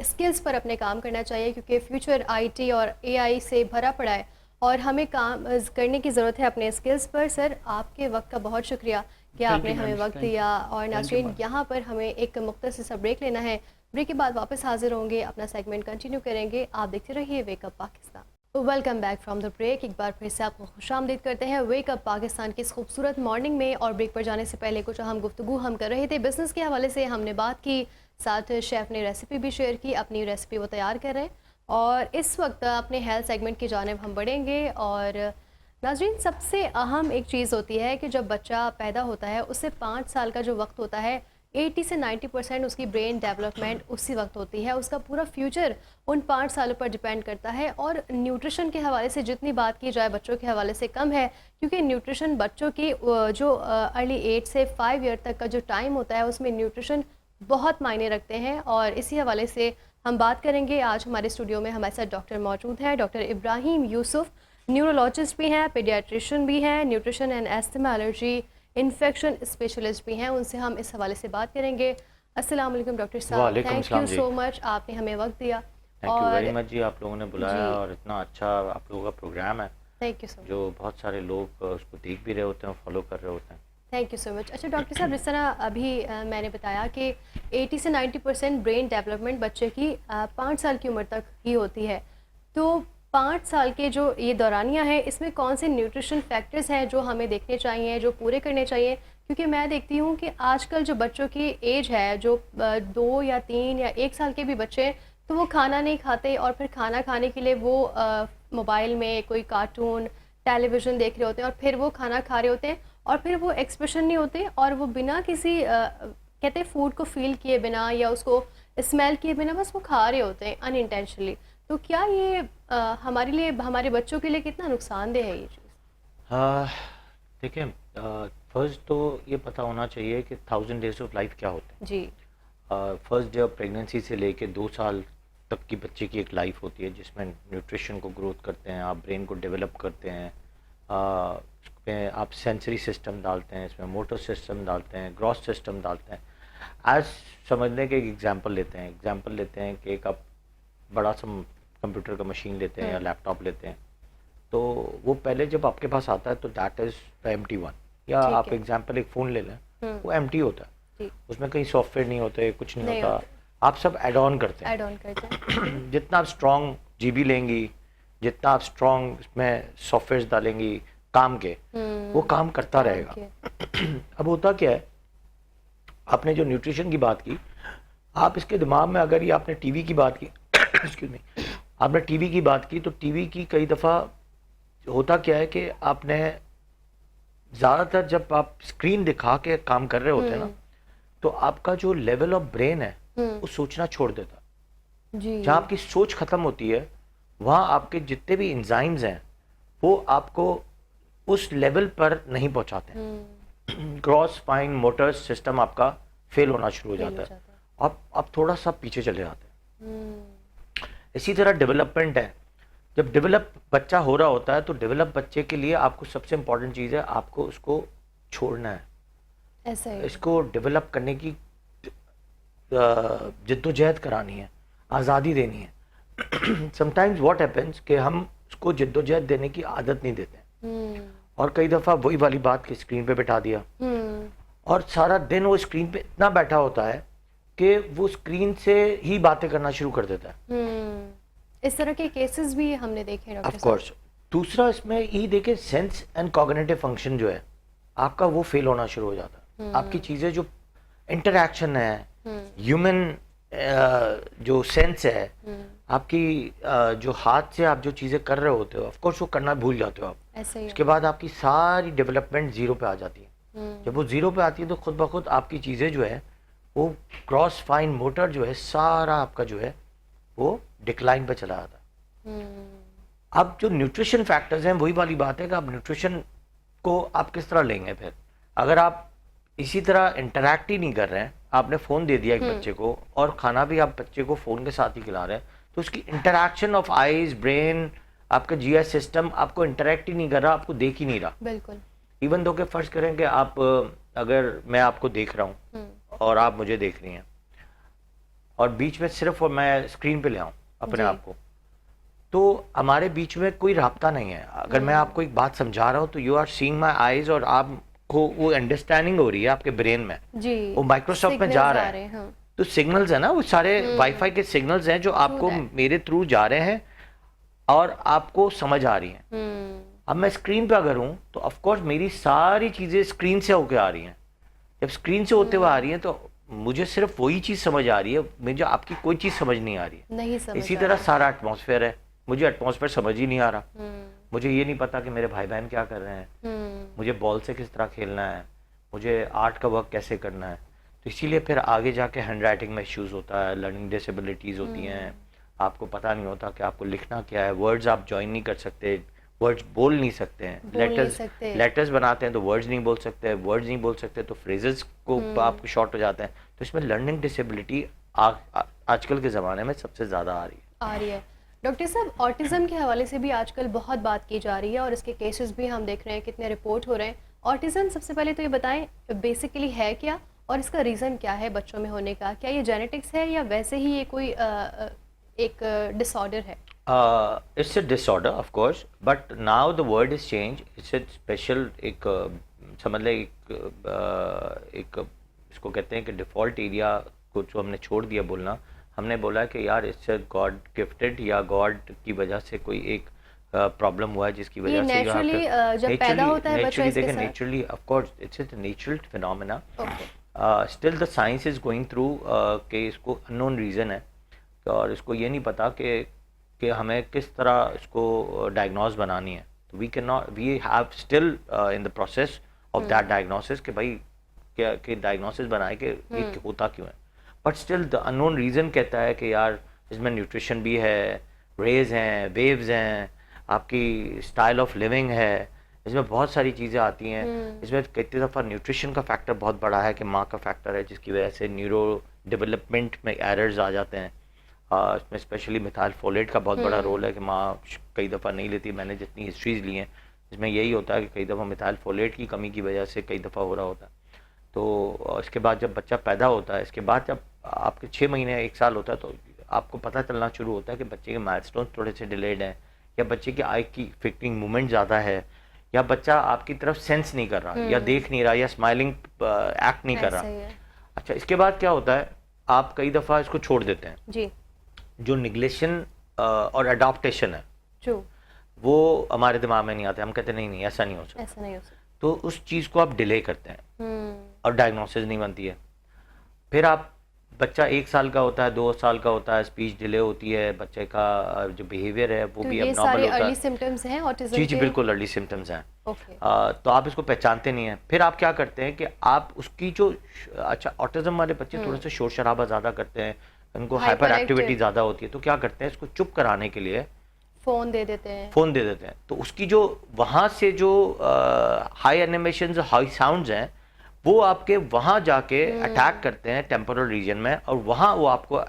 स्किल्स पर अपने काम करना चाहिए, क्योंकि फ्यूचर आईटी और एआई से भरा पड़ा है और हमें काम करने की ज़रूरत है अपने स्किल्स पर। सर, आपके वक्त का बहुत शुक्रिया कि आपने हमें वक्त दिया। और नाज़रीन, यहाँ पर हमें एक मुख्तसर सा ब्रेक लेना है। ब्रेक के बाद वापस हाजिर होंगे, अपना सेगमेंट कंटिन्यू करेंगे। आप देखते रहिए wake up Pakistan. Welcome back from the break. एक बार फिर से आपको खुशामदीद करते हैं वेकअप पाकिस्तान की इस खूबसूरत मॉर्निंग में। और ब्रेक पर जाने से पहले कुछ अहम गुफ्तगू हम कर रहे थे बिज़नेस के हवाले से, हमने बात की, साथ शेफ़ ने रेसिपी भी शेयर की, अपनी रेसिपी वो तैयार कर रहे हैं। और इस वक्त अपने हेल्थ सेगमेंट की जानिब हम बढ़ेंगे। और नाज़रीन, सबसे अहम एक चीज़ होती है कि जब बच्चा पैदा होता है उससे 5 साल का जो वक्त होता है, 80 से 90% उसकी ब्रेन डेवलपमेंट उसी वक्त होती है। उसका पूरा फ्यूचर उन 5 सालों पर डिपेंड करता है। और न्यूट्रिशन के हवाले से जितनी बात की जाए बच्चों के हवाले से कम है, क्योंकि न्यूट्रिशन बच्चों की जो अर्ली एज से 5 ईयर तक का जो टाइम होता है उसमें न्यूट्रिशन बहुत मायने रखते हैं। और इसी हवाले से हम बात करेंगे। आज हमारे स्टूडियो में हमारे साथ डॉक्टर मौजूद हैं, डॉक्टर इब्राहिम यूसुफ, न्यूरोलॉजिस्ट भी हैं, पीडियाट्रिशियन भी हैं, nutrition and asthma allergy infection specialist भी हैं। उनसे हम इस हवाले से बात करेंगे। अस्सलाम वालेकुम डॉक्टर साहब, थैंक यू सो मच, आपने हमें वक्त दिया। थैंक यू वेरी मच जी, आप लोगों ने बुलाया और इतना अच्छा आप लोगों का प्रोग्राम है। Thank you so much. जो बहुत सारे लोग उसको देख भी रहे होते हैं, फॉलो कर रहे होते हैं। Thank you so much. अच्छा डॉक्टर साहब, जिस तरह अभी मैंने बताया कि 80 से 90% ब्रेन डेवलपमेंट बच्चे की 5 साल की उम्र तक ही होती है, तो 5 साल के जो ये दौरानिया है, इसमें कौन से न्यूट्रिशन फैक्टर्स हैं जो हमें देखने चाहिए, जो पूरे करने चाहिए? क्योंकि मैं देखती हूँ कि आजकल जो बच्चों की एज है, जो 2 या 3 या 1 साल के भी बच्चे, तो वो खाना नहीं खाते और फिर खाना खाने के लिए वो मोबाइल में कोई कार्टून, टेलीविज़न देख रहे होते हैं और फिर वो खाना खा रहे होते हैं और फिर वो एक्सप्रेशन नहीं होते और वो बिना किसी कहते हैं फूड को फील किए बिना या उसको स्मेल किए बिना बस वो खा रहे होते हैं अनइंटेंशनली। तो क्या ये हमारे लिए, हमारे बच्चों के लिए कितना नुकसानदेह है ये चीज़? देखिए, फर्स्ट तो ये पता होना चाहिए कि 1000 डेज ऑफ लाइफ क्या होते हैं जी। फर्स्ट जब प्रेगनेंसी से लेके 2 साल तक की बच्चे की एक लाइफ होती है जिसमें न्यूट्रिशन को ग्रोथ करते हैं, आप ब्रेन को डेवलप करते हैं, इसमें आप सेंसरी सिस्टम डालते हैं, इसमें मोटर सिस्टम डालते हैं, ग्रॉस सिस्टम डालते हैं। आज समझने के एक एग्जांपल लेते हैं कि एक आप बड़ा सा कंप्यूटर का मशीन लेते हैं या लैपटॉप लेते हैं, तो वो पहले जब आपके पास आता है तो that is the empty one. या आप एग्जांपल एक फ़ोन ले लें, वो एम्प्टी होता है, उसमें कहीं सॉफ्टवेयर नहीं होते, कुछ नहीं होता, आप सब ऐड ऑन करते हैं। जितना आप स्ट्रॉन्ग जीबी लेंगी, जितना आप स्ट्रॉन्ग इसमें सॉफ्टवेयर डालेंगी काम के, वो काम करता रहेगा। अब होता क्या है, आपने जो न्यूट्रिशन की बात की, आप इसके दिमाग में अगर ये आपने टीवी की बात की एक्सक्यूज मी, आपने टीवी की बात की, तो टीवी की कई दफ़ा होता क्या है कि आपने ज़्यादातर जब आप स्क्रीन दिखा के काम कर रहे होते हैं ना, तो आपका जो लेवल ऑफ ब्रेन है वो सोचना छोड़ देता। जहाँ आपकी सोच खत्म होती है वहाँ आपके जितने भी एंजाइम्स हैं वो आपको उस लेवल पर नहीं पहुँचाते। ग्रॉस फाइन मोटर सिस्टम आपका फेल होना शुरू हो फेल जाता हो है, जाता आप थोड़ा सा पीछे चले जाते हैं। हम्म, इसी तरह डेवलपमेंट है, जब डेवलप बच्चा हो रहा होता है तो डेवलप बच्चे के लिए आपको सबसे इम्पोर्टेंट चीज़ है, आपको उसको छोड़ना है, ऐसा ही इसको डेवलप करने की जद्दोजहद करानी है, आज़ादी देनी है। समटाइम्स व्हाट हैपेंस कि हम उसको जद्दोजहद देने की आदत नहीं देते, हम्म, और कई दफ़ा वही वाली बात कि स्क्रीन पे बैठा दिया, हम्म, और सारा दिन वो स्क्रीन पे इतना बैठा होता है कि वो स्क्रीन से ही बातें करना शुरू कर देता है। इस तरह के केसेस भी हमने देखे डॉक्टर ऑफ कोर्स। दूसरा इसमें ये देखें, सेंस एंड कॉग्निटिव फंक्शन जो है आपका वो फेल होना शुरू हो जाता है। आपकी चीज़ें जो इंटरैक्शन है, ह्यूमन जो सेंस है, आपकी जो हाथ से आप जो चीज़ें कर रहे होते हो, ऑफ कोर्स वो करना भूल जाते हो आप। ऐसा ही उसके बाद आपकी सारी डेवलपमेंट ज़ीरो पे आ जाती है। जब वो ज़ीरो पे आती है तो खुद ब खुद आपकी चीज़ें जो है वो क्रॉस फाइन मोटर जो है सारा आपका जो है वो डिक्लाइन पे चला जाता है। अब जो न्यूट्रिशन फैक्टर्स हैं वही वाली बात है कि आप न्यूट्रिशन को आप किस तरह लेंगे। फिर अगर आप इसी तरह इंटरैक्ट ही नहीं कर रहे हैं, आपने फ़ोन दे दिया एक बच्चे को और खाना भी आप बच्चे को फ़ोन के साथ ही खिला रहे हैं, तो उसकी इंटरैक्शन ऑफ आईज, ब्रेन, आपका जीएस सिस्टम आपको इंटरैक्ट ही नहीं कर रहा, आपको देख ही नहीं रहा। बिल्कुल। इवन दो के फर्ज करें कि आप अगर मैं आपको देख रहा हूँ और आप मुझे देख रही हैं, और बीच में सिर्फ और मैं स्क्रीन पे ले आऊँ अपने आप को, तो हमारे बीच में कोई राब्ता नहीं है। अगर मैं आपको एक बात समझा रहा हूँ तो you are seeing my eyes, और आपको वो अंडरस्टैंडिंग हो रही है आपके ब्रेन में, जी, वो माइक्रोसॉफ्ट में जा रहा है। हाँ। तो सिग्नल्स है ना, वो सारे वाईफाई के सिग्नल्स हैं जो आपको मेरे थ्रू जा रहे हैं और आपको समझ आ रही हैं। अब मैं स्क्रीन पे अगर हूँ तो ऑफ कोर्स मेरी सारी चीज़ें स्क्रीन से होके आ रही हैं। जब स्क्रीन से होते हुए आ रही हैं तो मुझे सिर्फ वही चीज़ समझ आ रही है, मुझे आपकी कोई चीज़ समझ नहीं आ रही है। नहीं समझ इसी आ तरह रहा। सारा एटमॉस्फेयर है, मुझे एटमॉस्फेयर समझ ही नहीं आ रहा। मुझे ये नहीं पता कि मेरे भाई बहन क्या कर रहे हैं, मुझे बॉल से किस तरह खेलना है, मुझे आर्ट का वर्क कैसे करना है। तो इसीलिए फिर आगे जाके हैंड राइटिंग में इश्यूज़ होता है, लर्निंग डिसेबिलिटीज़ होती हैं, आपको पता नहीं होता कि आपको लिखना क्या है, वर्ड्स आप ज्वाइन नहीं कर सकते, वर्ड्स बोल नहीं सकते हैं, लेटर्स बनाते हैं तो वर्ड्स नहीं बोल सकते, वर्ड्स नहीं बोल सकते तो फ्रेजेस को आपको शॉर्ट हो जाते हैं। तो इसमें लर्निंग डिसेबिलिटी आजकल के ज़माने में सबसे ज़्यादा आ रही है। डॉक्टर साहब, ऑटिज़म के हवाले से भी आजकल बहुत बात की जा रही है और इसके केसेस भी हम देख रहे हैं, कितने रिपोर्ट हो रहे हैं। ऑटिज़म सबसे पहले तो ये बताएं बेसिकली है क्या और इसका रीज़न क्या है बच्चों में होने का? क्या ये जेनेटिक्स है या वैसे ही ये कोई एक डिसऑर्डर है? It's a disorder of course, but now the word is changed. It's a special एक समझ लें एक इसको कहते हैं कि डिफ़ॉल्ट एरिया को जो हमने छोड़ दिया बोलना, हमने बोला कि यार इससे गॉड गिफ्टेड या गॉड की वजह से कोई एक प्रॉब्लम हुआ है जिसकी वजह से नेचुरली जब पैदा होता है बच्चा इसके साथ, naturally of course it's a natural phenomena. Still the science is going through कि इसको अननोन रीज़न है और इसको ये नहीं पता कि हमें किस तरह इसको डायग्नोज बनानी है। तो we can not, we have still in the process of that diagnosis कि भाई क्या कि डायग्नोसिस बनाए कि ये होता क्यों है। But still the unknown reason कहता है कि यार इसमें न्यूट्रिशन भी है, रेज हैं, वेव्स हैं, आपकी स्टाइल ऑफ लिविंग है, इसमें बहुत सारी चीज़ें आती हैं। इसमें कितनी दफ़ा न्यूट्रिशन का फैक्टर बहुत बड़ा है कि माँ का फैक्टर है जिसकी वजह से न्यूरो डेवलपमेंट में एरर्स आ जाते हैं। इसमें स्पेशली मिथाइल फोलेट का बहुत बड़ा रोल है कि माँ कई दफ़ा नहीं लेती। मैंने जितनी हिस्ट्रीज़ ली हैं इसमें यही होता है कि कई दफ़ा मिथाइल फोलेट की कमी की वजह से कई दफ़ा हो रहा होता है। तो इसके बाद जब बच्चा पैदा होता है, इसके बाद जब आपके 6 महीने 1 साल होता है तो आपको पता चलना शुरू होता है कि बच्चे के माइलस्टोन थोड़े से डिलेड हैं, या बच्चे की आई की फिक्रिंग मूवमेंट ज़्यादा है, या बच्चा आपकी तरफ सेंस नहीं कर रहा, या देख नहीं रहा, या स्माइलिंग एक्ट नहीं कर रहा। अच्छा, इसके बाद क्या होता है, आप कई दफ़ा इसको छोड़ देते हैं जी। जो निगलेशन और अडॉप्टेशन है जो वो हमारे दिमाग में नहीं आता। हम कहते नहीं ऐसा नहीं हो सकता, ऐसा नहीं हो सकता। तो उस चीज़ को आप डिले करते हैं और डायग्नोसिस नहीं बनती है। फिर आप बच्चा 1 साल का होता है, 2 साल का होता है, स्पीच डिले होती है, बच्चे का जो बिहेवियर है वो तो भी ये अबनॉर्मल सारे होता है। अर्ली सिम्टम्स हैं ऑटिज्म जी के? बिल्कुल अर्ली सिम्टम्स हैं। ओके। तो आप इसको पहचानते नहीं हैं। फिर आप क्या करते हैं कि आप उसकी जो अच्छा ऑटिज्म वाले बच्चे थोड़ा सा शोर शराबा ज़्यादा करते हैं, उनको हाइपर एक्टिविटी ज़्यादा होती है, तो क्या करते हैं इसको चुप कराने के लिए फ़ोन दे देते हैं। तो उसकी जो वहाँ से जो हाई एनिमेशंस, हाई साउंड्स हैं वो आपके वहाँ जाके अटैक करते हैं टेम्पोरल रीजन में, और वहाँ वो आपको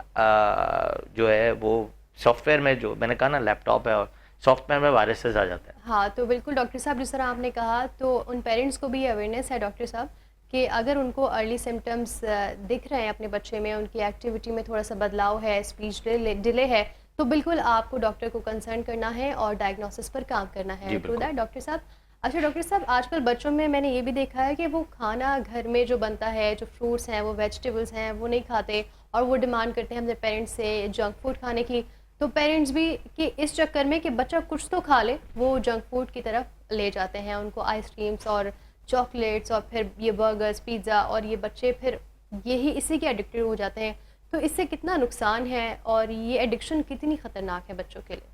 जो है वो सॉफ्टवेयर में, जो मैंने कहा ना लैपटॉप है, और सॉफ्टवेयर में वायरसेस आ जाते हैं। हाँ, तो बिल्कुल डॉक्टर साहब, जिस तरह आपने कहा, तो उन पेरेंट्स को भी अवेयरनेस है डॉक्टर साहब कि अगर उनको अर्ली सिम्टम्स दिख रहे हैं अपने बच्चे में, उनकी एक्टिविटी में थोड़ा सा बदलाव है, स्पीच डिले है, तो बिल्कुल आपको डॉक्टर को कंसर्न करना है और डायग्नोसिस पर काम करना है। टू दैट डॉक्टर साहब, अच्छा डॉक्टर साहब, आजकल बच्चों में मैंने ये भी देखा है कि वो खाना घर में जो बनता है, जो फ्रूट्स हैं, वो वेजिटेबल्स हैं, वो नहीं खाते और वो डिमांड करते हैं अपने पेरेंट्स से जंक फूड खाने की। तो पेरेंट्स भी कि इस चक्कर में कि बच्चा कुछ तो खा ले, वो जंक फूड की तरफ ले जाते हैं, उनको आइसक्रीम्स और चॉकलेट्स और फिर ये बर्गर्स, पिज़्ज़ा, और ये बच्चे फिर यही इसी के एडिक्टेड हो जाते हैं। तो इससे कितना नुकसान है और ये एडिक्शन कितनी ख़तरनाक है बच्चों के लिए?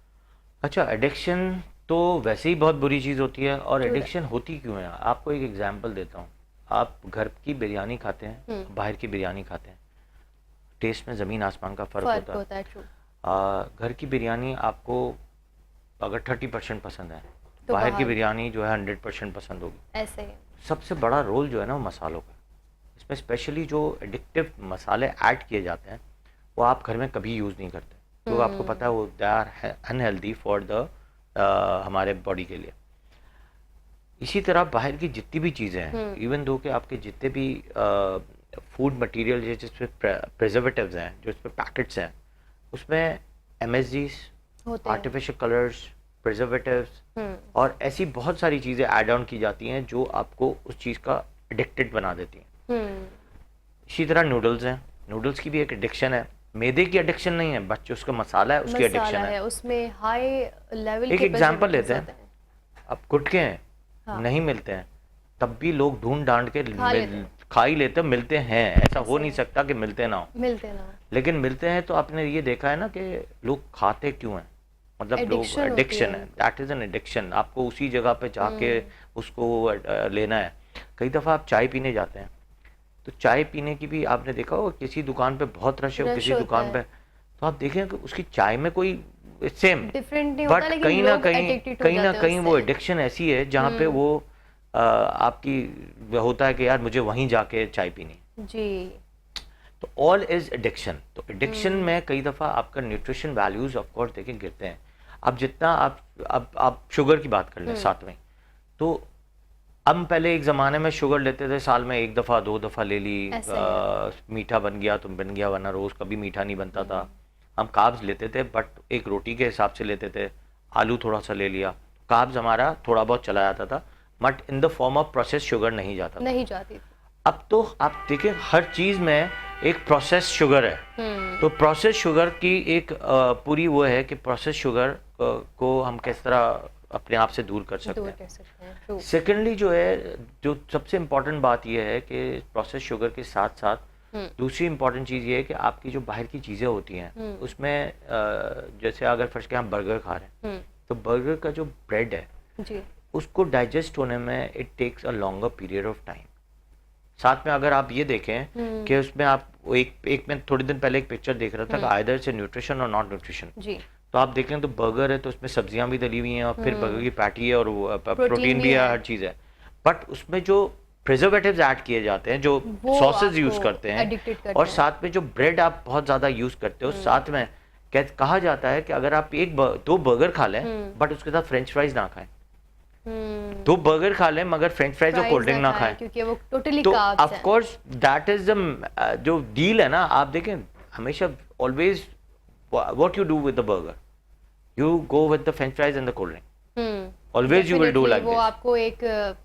अच्छा, एडिक्शन तो वैसे ही बहुत बुरी चीज़ होती है, और एडिक्शन होती क्यों है? आपको एक एग्जांपल देता हूँ। आप घर की बिरयानी खाते हैं, बाहर की बिरयानी खाते हैं, टेस्ट में ज़मीन आसमान का फ़र्क होता है। ट्रू। घर की बिरयानी आपको अगर 30% पसंद है, तो बाहर की बिरयानी जो है 100% पसंद होगी। ऐसे ही सबसे बड़ा रोल जो है ना वो मसालों का, इसमें स्पेशली जो एडिक्टिव मसाले ऐड किए जाते हैं वो आप घर में कभी यूज़ नहीं करते, क्योंकि आपको पता है वो they are unhealthy for the हमारे बॉडी के लिए। इसी तरह बाहर की जितनी भी चीज़ें हैं, इवन दो कि आपके जितने भी फूड मटेरियल जिसपे प्रिजर्वेटिव्स हैं, जो इस पर पैकेट्स हैं, उसमें MSGs, आर्टिफिशियल कलर्स, प्रिजर्वेटिव्स और ऐसी बहुत सारी चीज़ें ऐड ऑन की जाती हैं जो आपको उस चीज़ का एडिक्टेड बना देती हैं। इसी तरह नूडल्स हैं, नूडल्स की भी एक एडिक्शन है। मैदे की एडिक्शन नहीं है, बच्चे उसका मसाला है, उसकी एडिक्शन है। उसमें हाई लेवल एक एग्जांपल लेते हैं, अब गुटखे हैं, हाँ। नहीं मिलते हैं, तब भी लोग ढूंढ डांड के खा ही लेते हैं, मिलते हैं, ऐसा हो नहीं सकता कि मिलते ना हो, लेकिन मिलते हैं। तो आपने ये देखा है ना कि लोग खाते क्यों हैं, मतलब लोग एडिक्शन है, दैट इज एन एडिक्शन। आपको उसी जगह पे जाके उसको लेना है। कई दफ़ा आप चाय पीने जाते हैं, तो चाय पीने की भी आपने देखा हो किसी दुकान पे बहुत रश है, किसी दुकान पे तो आप देखें कि उसकी चाय में कोई सेम डिफरेंट नहीं होता, बट कहीं ना कहीं वो एडिक्शन ऐसी है जहाँ पे वो आपकी होता है कि यार मुझे वहीं जाके चाय पीनी जी। तो ऑल इज एडिक्शन। तो एडिक्शन में कई दफ़ा आपका न्यूट्रिशन वैल्यूज ऑफ कोर्स देखें गिरते हैं। अब जितना आप शुगर की बात कर लें साथ में, तो हम पहले एक ज़माने में शुगर लेते थे, साल में एक दफ़ा 2 दफ़ा ले ली, मीठा बन गया तो बन गया, वरना रोज़ कभी मीठा नहीं बनता था। हम कार्ब्स लेते थे बट एक रोटी के हिसाब से लेते थे, आलू थोड़ा सा ले लिया, कार्ब्स हमारा थोड़ा बहुत चला जाता था, but in the form of process sugar नहीं जाती। अब तो आप देखें हर चीज़ में एक प्रोसेस शुगर है। तो प्रोसेस शुगर की एक पूरी वो है कि प्रोसेस शुगर को हम किस तरह अपने आप से दूर कर सकते हैं। सेकेंडली जो है, जो सबसे इम्पोर्टेंट बात यह है कि प्रोसेस शुगर के साथ साथ दूसरी इम्पोर्टेंट चीज़ ये है कि आपकी जो बाहर की चीज़ें होती हैं उसमें जैसे अगर फर्स्ट के हम बर्गर खा रहे हैं, तो बर्गर का जो ब्रेड है जी, उसको डाइजेस्ट होने में it takes a longer period of time. साथ में अगर आप ये देखें कि उसमें आप एक मैं थोड़ी दिन पहले एक पिक्चर देख रहा था कि आइदर से न्यूट्रिशन और नॉट न्यूट्रिशन। तो आप देखें तो बर्गर है तो उसमें सब्जियां भी डली हुई हैं, और फिर बर्गर की पैटी है और प्रोटीन भी है, हर चीज़ है, बट उसमें जो प्रिजर्वेटिव्स ऐड किए जाते हैं, जो सॉसेज यूज करते हैं, और साथ में जो ब्रेड आप बहुत ज़्यादा यूज करते हो, साथ में कहा जाता है कि अगर आप 2 बर्गर खा लें बट उसके साथ फ्रेंच फ्राइज ना खाएं, 2 बर्गर खा लें मगर फ्रेंच फ्राइज और कोल्ड ड्रिंक ना खाएं, क्योंकि वो टोटली तो of course that is the जो डील है ना। आप देखें हमेशा always what you do with the burger, you go with the French fries and the cold drink, always you will do like this. वो आपको एक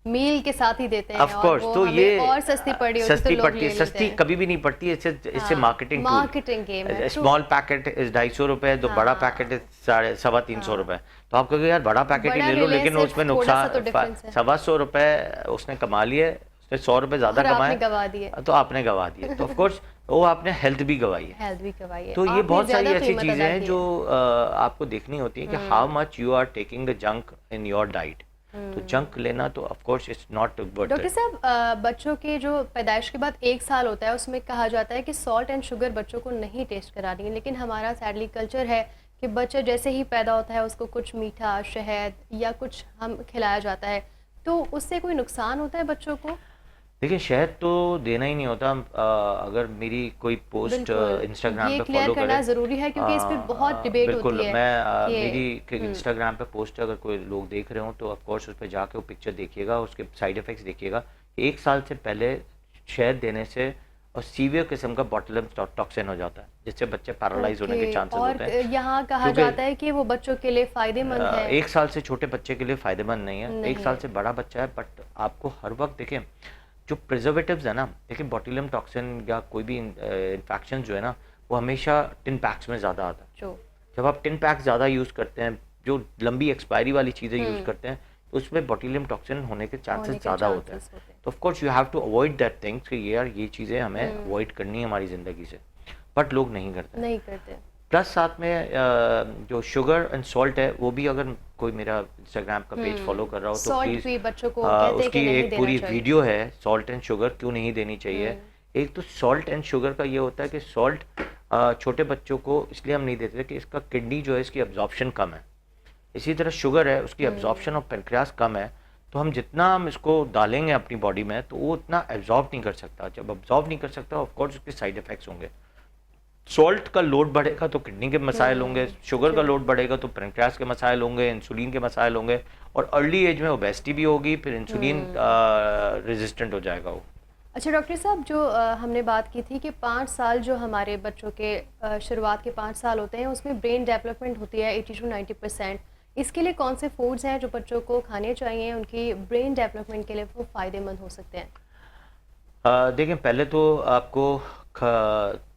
मील के साथ ही देते हैं, ऑफ कोर्स। तो ये और सस्ती पड़ी होती, सस्ती पड़ती है, सस्ती कभी भी नहीं पड़ती है, इससे मार्केटिंग गेम है। स्मॉल पैकेट इज 250 रुपए, तो बड़ा पैकेट इज 350 रुपए। तो आप कहोगे यार बड़ा पैकेट ही ले लो, लेकिन उसमें नुकसान 125 रुपए उसने कमा लिए, उसने 100 रुपए ज्यादा कमाए, तो आपने गवा दिए, तो ऑफ कोर्स वो आपने हेल्थ भी गवाई है। तो ये बहुत सारी ऐसी चीजें हैं जो आपको देखनी होती है कि how much you are taking the junk in your diet. तो जंक लेना तो of course it's not worth it. Doctor साहब, बच्चों के जो पैदाइश के बाद 1 साल होता है उसमें कहा जाता है कि सॉल्ट एंड शुगर बच्चों को नहीं टेस्ट करानी है, लेकिन हमारा सैडली कल्चर है कि बच्चा जैसे ही पैदा होता है उसको कुछ मीठा, शहद या कुछ हम खिलाया जाता है, तो उससे कोई नुकसान होता है बच्चों को? देखिए शहद तो देना ही नहीं होता। अगर मेरी कोई पोस्ट बिल्कुल इंस्टाग्राम ये पे क्लियर फॉलो करना करे, ज़रूरी है क्योंकि इस पे बहुत डिबेट बिल्कुल होती है मैं कि मेरी इंस्टाग्राम पे पोस्ट अगर कोई लोग देख रहे हो तो ऑफ कोर्स उस पर जाके वो पिक्चर देखिएगा, उसके साइड इफ़ेक्ट्स देखिएगा। 1 साल से पहले शहद देने से और सीवियर किस्म का बॉटुलिज्म टॉक्सिन हो जाता है, जिससे बच्चे पैरालाइज होने के ओके। चांसेस और होते हैं। यहाँ कहा क्योंकि जाता है कि वो बच्चों के लिए फ़ायदेमंद है। 1 साल से छोटे बच्चे के लिए फ़ायदेमंद नहीं है, नहीं 1 साल से बड़ा बच्चा है। बट आपको हर वक्त देखें जो प्रिजर्वेटिव्स है ना, देखिए बॉटुलिज्म टॉक्सिन या कोई भी इन्फेक्शन जो है ना, वो हमेशा टिन पैक्स में ज़्यादा आता है। जो जब आप टिन पैक्स ज़्यादा यूज़ करते हैं, जो लंबी एक्सपायरी वाली चीज़ें यूज़ करते हैं, तो उसमें बॉटुलिज्म टॉक्सिन होने के चांसेस ज़्यादा होते हैं। तो of course you have to avoid that things कि यार ये चीज़ें हमें अवॉइड करनी है हमारी ज़िंदगी से, बट लोग नहीं करते। प्लस साथ में जो शुगर एंड सॉल्ट है वो भी, अगर कोई मेरा इंस्टाग्राम का पेज फॉलो कर रहा हो तो सॉल्ट प्लीज़ भी बच्चों को कहते हैं कि उसकी नहीं एक देना पूरी चाहिए। वीडियो है सॉल्ट एंड शुगर क्यों नहीं देनी चाहिए। एक तो सॉल्ट एंड शुगर का ये होता है कि सॉल्ट छोटे बच्चों को इसलिए हम नहीं देते कि इसका किडनी जो है इसकी एब्जॉर्प्शन कम है। इसी तरह शुगर है, उसकी एब्जॉर्प्शन ऑफ पेनक्रियास कम है, तो हम जितना हम इसको डालेंगे अपनी बॉडी में तो वो उतना एब्जॉर्ब नहीं कर सकता। जब एब्जॉर्ब नहीं कर सकता ऑफ कोर्स उसके साइड इफेक्ट्स होंगे। सॉल्ट का लोड बढ़ेगा तो किडनी के मसाइल होंगे, शुगर का लोड बढ़ेगा तो पेनक्रियास के मसाइल होंगे, इंसुलिन के मसाइल होंगे, और अर्ली एज में ओबेसिटी भी होगी, फिर इंसुलिन रेजिस्टेंट हो जाएगा वो। अच्छा डॉक्टर साहब, जो हमने बात की थी कि 5 साल जो हमारे बच्चों के शुरुआत के 5 साल होते हैं उसमें ब्रेन डेवलपमेंट होती है 80 to 90%। इसके लिए कौन से फूड्स हैं जो बच्चों को खाने चाहिए, उनकी ब्रेन डेवलपमेंट के लिए वो फ़ायदेमंद हो सकते हैं? देखिए पहले तो आपको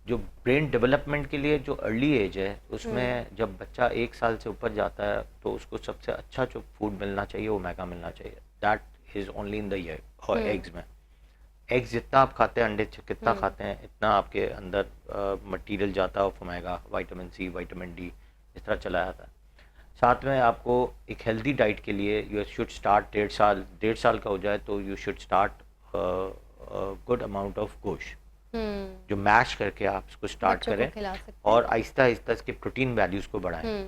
जो ब्रेन डेवलपमेंट के लिए जो अर्ली एज है उसमें जब बच्चा 1 साल से ऊपर जाता है तो उसको सबसे अच्छा जो फूड मिलना चाहिए वो ओमेगा मिलना चाहिए। That is only in the year. और एग्स में, एग्स जितना आप खाते हैं, अंडे कितना खाते हैं, इतना आपके अंदर मटेरियल जाता है of omega, vitamin C, vitamin D, इस तरह चला जाता है। साथ में आपको एक हेल्दी डाइट के लिए यू शुड स्टार्ट 1.5 साल का हो जाए तो you should start good amount of गोश्त, जो मैश करके आप इसको स्टार्ट करें और आहिस्ता आहिस्ता इसके प्रोटीन वैल्यूज़ को बढ़ाएं।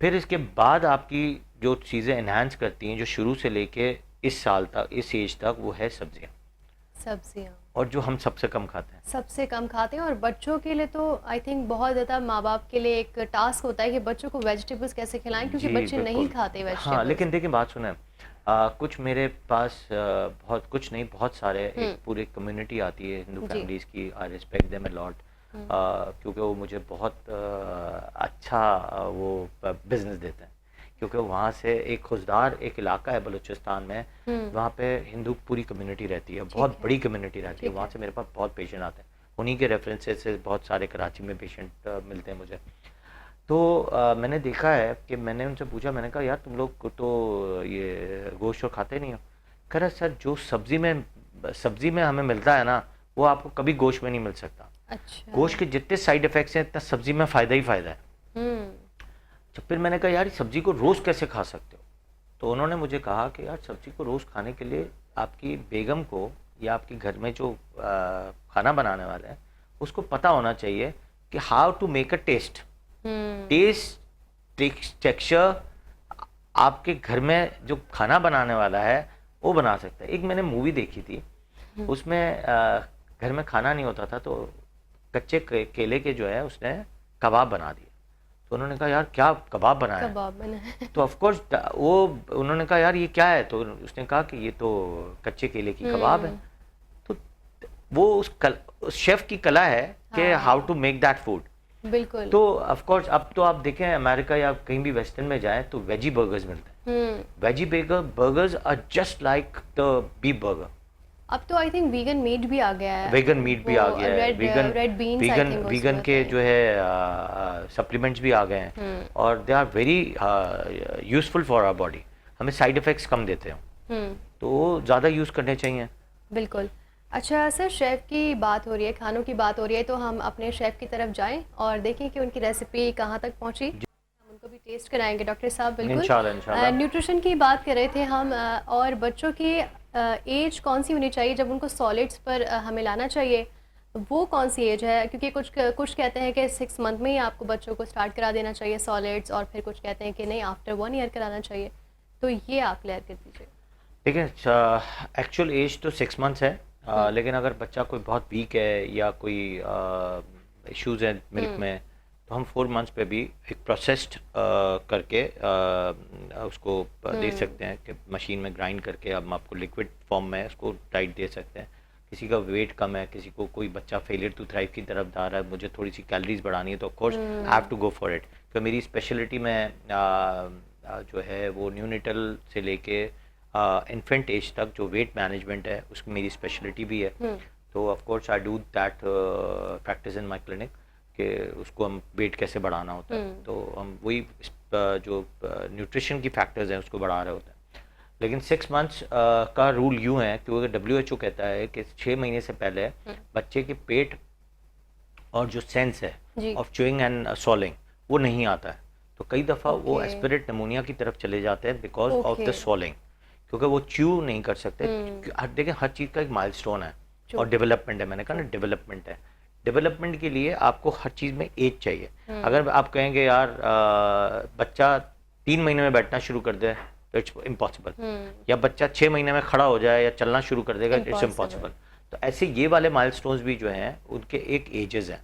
फिर इसके बाद आपकी जो चीज़ें इन्हांस करती हैं जो शुरू से लेके इस साल तक, इस एज तक, वो है सब्जियाँ, और जो हम सबसे कम खाते हैं। और बच्चों के लिए तो आई थिंक बहुत ज़्यादा माँ बाप के लिए एक टास्क होता है कि बच्चों को वेजिटेबल्स कैसे खिलाएं, क्योंकि बच्चे नहीं खाते वेजिटेबल्स। हाँ, लेकिन देखिए बात सुने, कुछ मेरे पास बहुत कुछ नहीं, बहुत सारे एक पूरी कम्युनिटी आती है हिंदू फैमिलीज़ की। I respect them a lot, क्योंकि वो मुझे बहुत अच्छा वो बिजनेस देते हैं, क्योंकि वहाँ से एक खुशदार एक इलाका है बलूचिस्तान में, वहाँ पे हिंदू पूरी कम्युनिटी रहती है, बहुत बड़ी कम्युनिटी रहती है। वहाँ से मेरे पास बहुत पेशेंट आते हैं, उन्हीं के रेफरेंसेस से बहुत सारे कराची में पेशेंट मिलते हैं मुझे। तो मैंने देखा है कि मैंने उनसे पूछा, मैंने कहा यार तुम लोग तो ये गोश्त खाते नहीं हो। कह रहे सर जो सब्जी में हमें मिलता है ना वो आपको कभी गोश्त में नहीं मिल सकता। अच्छा। गोश्त के जितने साइड इफेक्ट्स हैं इतना सब्जी में फ़ायदा ही फ़ायदा है। तो फिर मैंने कहा यार सब्जी को रोज़ कैसे खा सकते हो? तो उन्होंने मुझे कहा कि यार सब्जी को रोज़ खाने के लिए आपकी बेगम को या आपके घर में जो खाना बनाने वाले हैं उसको पता होना चाहिए कि how to make a taste, texture आपके घर में जो खाना बनाने वाला है वो बना सकता है। एक मैंने मूवी देखी थी, उसमें घर में खाना नहीं होता था तो कच्चे केले के जो है उसने कबाब बना दिए। तो उन्होंने कहा यार क्या कबाब बनाया? कबाब बना तो ऑफ कोर्स वो उन्होंने कहा यार ये क्या है? तो उसने कहा कि ये तो कच्चे केले की कबाब है। तो वो उस शेफ की कला है कि how to make that food. बिल्कुल। तो ऑफ कोर्स अब तो आप देखें अमेरिका या कहीं भी वेस्टर्न में जाएं तो वेजी बर्गर्स मिलते हैं। Veggie burgers are just like the beef burger. अब तो आई थिंक वीगन मीट भी आ गया है। वीगन मीट भी आ गया है, वीगन के जो है सप्लीमेंट्स भी आ गए हैं, और they are very useful for our body, हमें साइड इफेक्ट्स कम देते हैं, तो वो ज़्यादा यूज़ करने चाहिए। बिल्कुल। अच्छा सर, शेफ़ की बात हो रही है, खानों की बात हो रही है, तो हम अपने शेफ़ की तरफ जाएं और देखें कि उनकी रेसिपी कहाँ तक पहुँची। हम उनको भी टेस्ट कराएंगे डॉक्टर साहब। बिल्कुल इंशाल्लाह। न्यूट्रिशन की बात कर रहे थे हम, और बच्चों की एज कौन सी होनी चाहिए जब उनको सॉलिड्स पर हमें लाना चाहिए, वो कौन सी एज है? क्योंकि कुछ कहते हैं कि 6 मंथ में ही आपको बच्चों को स्टार्ट करा देना चाहिए सॉलिड्स, और फिर कुछ कहते हैं कि नहीं आफ्टर 1 ईयर कराना चाहिए। तो ये आप क्लियर कर दीजिए। देखिए एक्चुअल एज तो 6 मंथ्स है, लेकिन अगर बच्चा कोई बहुत वीक है या कोई इश्यूज है मिल्क में, तो हम 4 मंथ्स पे भी एक प्रोसेस्ड करके उसको दे सकते हैं कि मशीन में ग्राइंड करके हम आपको लिक्विड फॉर्म में उसको डाइट दे सकते हैं। किसी का वेट कम है, किसी को कोई बच्चा फेलियर टू थ्राइव की तरफ जा रहा है, मुझे थोड़ी सी कैलोरीज बढ़ानी है, तो of course I have to go for it. तो मेरी स्पेशलिटी में जो है वो न्यूनेटल से लेके इन्फेंट एज तक जो वेट मैनेजमेंट है उसकी मेरी स्पेशलिटी भी है। तो of course I do that practice in my clinic कि उसको हम वेट कैसे बढ़ाना होता है, तो हम वही जो न्यूट्रिशन की फैक्टर्स हैं उसको बढ़ा रहे होते हैं। लेकिन 6 मंथ्स का रूल यूँ है क्योंकि WHO कहता है कि 6 महीने से पहले बच्चे के पेट और जो सेंस है ऑफ च्यूइंग एंड स्वॉलिंग वो नहीं आता है, तो कई दफ़ा वो एस्पिरेट निमोनिया की तरफ चले जाते हैं बिकॉज ऑफ द स्वॉलिंग, क्योंकि वो च्यू नहीं कर सकते। देखें हर चीज़ का एक माइलस्टोन है और डेवलपमेंट है, मैंने कहा ना डेवलपमेंट है। डेवलपमेंट के लिए आपको हर चीज़ में एज चाहिए। अगर आप कहेंगे यार बच्चा 3 महीने में बैठना शुरू कर दे तो इट्स इम्पॉसिबल, या बच्चा 6 महीने में खड़ा हो जाए या चलना शुरू कर देगा, इट्स इम्पॉसिबल। तो ऐसे ये वाले माइलस्टोन्स भी जो हैं उनके एक एजेस हैं।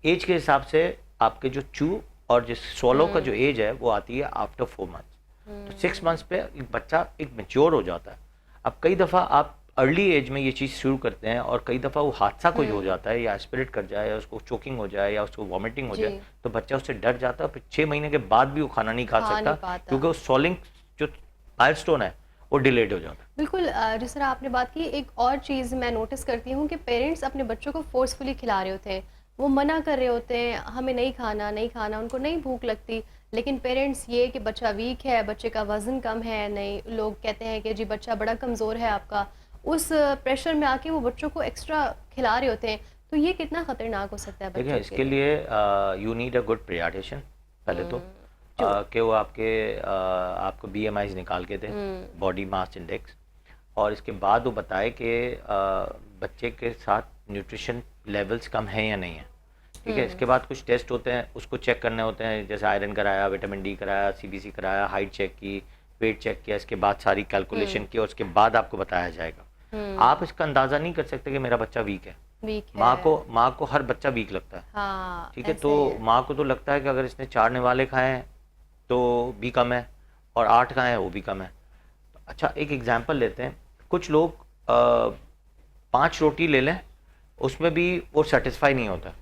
एज के हिसाब से आपके जो चू और जिस स्वॉलो का जो एज है वो आती है आफ्टर 4 मंथ्स। तो 6 मंथ्स पे एक बच्चा एक मैच्योर हो जाता है। अब कई दफ़ा आप अर्ली एज में ये चीज़ शुरू करते हैं और कई दफ़ा वो हादसा कोई हो जाता है या एस्पिरेट कर जाए या उसको चोकिंग हो जाए या उसको वॉमिटिंग हो जाए, तो बच्चा उससे डर जाता है। फिर 6 महीने के बाद भी वो खाना नहीं खा सकता क्योंकि वो स्वॉलिंग जो माइलस्टोन है वो डिलेड हो जाता है। बिल्कुल, जिस तरह आपने बात की, एक और चीज़ मैं नोटिस करती हूँ कि पेरेंट्स अपने बच्चों को फोर्सफुली खिला रहे होते हैं, वो मना कर रहे होते हैं हमें नहीं खाना नहीं खाना, उनको नहीं भूख लगती, लेकिन पेरेंट्स ये कि बच्चा वीक है, बच्चे का वज़न कम है, नहीं लोग कहते हैं कि जी बच्चा बड़ा कमज़ोर है आपका, उस प्रेशर में आके वो बच्चों को एक्स्ट्रा खिला रहे होते हैं। तो ये कितना ख़तरनाक हो सकता है देखिए इसके लिए you need a good paediatrician पहले तो, कि वो आपको BMIs निकाल के दे, बॉडी मास इंडेक्स, और इसके बाद वो बताए कि बच्चे के साथ न्यूट्रिशन लेवल्स कम हैं या नहीं है। ठीक है, इसके बाद कुछ टेस्ट होते हैं उसको चेक करने होते हैं, जैसे आयरन कराया, विटामिन D कराया, CBC कराया, हाइट चेक की, वेट चेक किया, इसके बाद सारी कैलकुलेशन की और उसके बाद आपको बताया जाएगा। आप इसका अंदाज़ा नहीं कर सकते कि मेरा बच्चा वीक है। माँ को हर बच्चा वीक लगता है। हाँ, ठीक है, तो माँ को तो लगता है कि अगर इसने 4 निवाले खाए हैं तो भी कम है और 8 खाए हैं वो भी कम है। अच्छा एक एग्जांपल लेते हैं, कुछ लोग 5 रोटी ले लें उसमें भी वो सेटिस्फाई नहीं होता।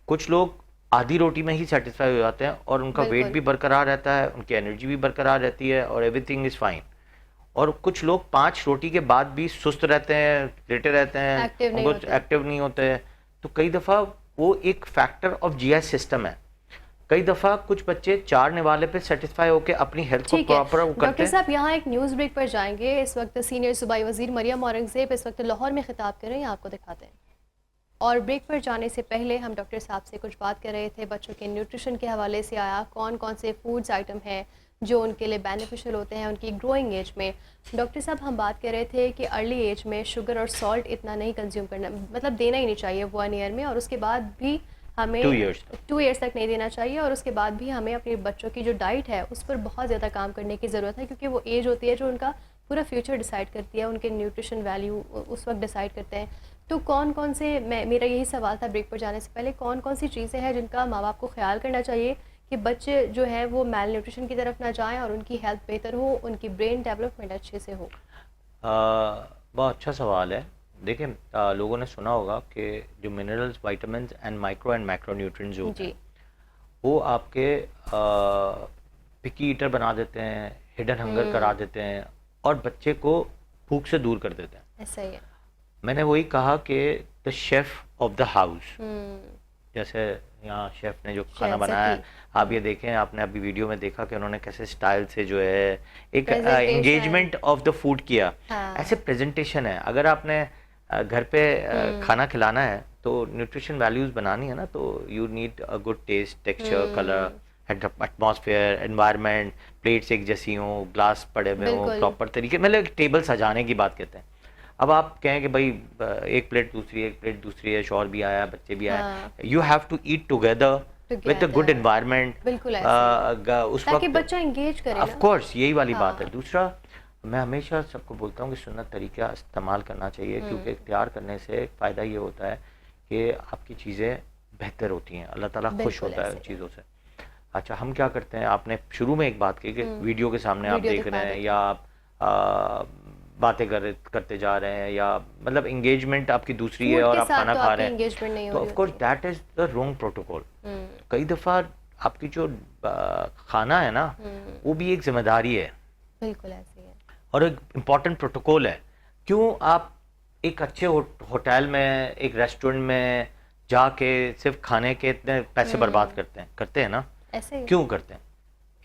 कुछ लोग आधी रोटी में ही सेटिस्फाई हो जाते हैं और उनका वेट भी बरकरार रहता है, उनकी एनर्जी भी बरकरार रहती है और एवरीथिंग इज़ फाइन। और कुछ लोग 5 रोटी के बाद भी सुस्त रहते हैं, लेटे रहते हैं, एक्टिव नहीं होते। तो कई दफ़ा वो एक फैक्टर ऑफ GI सिस्टम है। कई दफ़ा कुछ बच्चे 4 निवाले पे सेटिस्फाई होकर अपनी हेल्थ को प्रॉपर वो करते हैं। डॉक्टर साहब यहाँ एक न्यूज़ ब्रेक पर जाएंगे। इस वक्त सीनियर सूबाई वज़ीर मरियम औरंगज़ेब इस वक्त लाहौर में खिताब कर रहे हैं, आपको दिखाते हैं। और ब्रेक पर जाने से पहले हम डॉक्टर साहब से कुछ बात कर रहे थे, बच्चों के न्यूट्रिशन के हवाले से आया कौन कौन से फूड्स आइटम हैं जो उनके लिए बेनिफिशियल होते हैं उनकी ग्रोइंग एज में। डॉक्टर साहब हम बात कर रहे थे कि अर्ली एज में शुगर और सॉल्ट इतना नहीं कंज्यूम करना, मतलब देना ही नहीं चाहिए 1 ईयर में, और उसके बाद भी हमें 2 ईयर्स तक नहीं देना चाहिए, और उसके बाद भी हमें अपने बच्चों की जो डाइट है उस पर बहुत ज़्यादा काम करने की ज़रूरत है, क्योंकि वो एज होती है जो उनका पूरा फ्यूचर डिसाइड करती है, उनके न्यूट्रिशन वैल्यू उस वक्त डिसाइड करते हैं। तो कौन कौन से, मेरा यही सवाल था ब्रेक पर जाने से पहले, कौन कौन सी चीज़ें हैं जिनका माँ बाप को ख्याल करना चाहिए कि बच्चे जो है वो मेल न्यूट्रिशन की तरफ ना जाएं और उनकी हेल्थ बेहतर हो, उनकी ब्रेन डेवलपमेंट अच्छे से हो। बहुत अच्छा सवाल है। देखिए लोगों ने सुना होगा कि जो minerals, vitamins and micro and macro nutrients होते हैं वो आपके पिकी ईटर बना देते हैं, हिडन हंगर करा देते हैं और बच्चे को भूख से दूर कर देते हैं। ऐसा ही है। मैंने वही कहा कि the chef of the house, जैसे यहाँ शेफ ने जो खाना बनाया है, आप ये देखें, आपने अभी वीडियो में देखा कि उन्होंने कैसे स्टाइल से जो है एक एंगेजमेंट ऑफ द फूड किया। ऐसे प्रेजेंटेशन है। अगर आपने घर पे खाना खिलाना है तो न्यूट्रिशन वैल्यूज बनानी है ना, तो you need a good taste, texture, colour, atmosphere, environment, plates एक जैसी हों, ग्लास पड़े हुए हों प्रॉपर तरीके, मतलब टेबल सजाने की बात कहते हैं। अब आप कहें कि भाई एक प्लेट दूसरी है, शौहर भी आया, बच्चे भी आए, you have to eat together with a good environment, उस वक्त बच्चा एंगेज करे। ऑफ कोर्स यही वाली बात है। दूसरा, मैं हमेशा सबको बोलता हूँ कि सुन्नत तरीका इस्तेमाल करना चाहिए, क्योंकि इख्तियार करने से फ़ायदा ये होता है कि आपकी चीज़ें बेहतर होती हैं, अल्लाह ताला खुश होता है उन चीज़ों से। अच्छा, हम क्या करते हैं, आपने शुरू में एक बात की कि वीडियो के सामने आप देख रहे हैं या आप बातें करते जा रहे हैं, या मतलब इंगेजमेंट आपकी दूसरी है और आप खाना खा रहे हैं, तो of course that is the wrong protocol. कई दफ़ा आपकी जो खाना है ना, वो भी एक जिम्मेदारी है, बिल्कुल ऐसे है, और एक इम्पॉर्टेंट प्रोटोकॉल है। क्यों आप एक अच्छे होटल में, एक रेस्टोरेंट में जाके सिर्फ खाने के इतने पैसे बर्बाद करते हैं ना, ऐसे ही। क्यों करते हैं?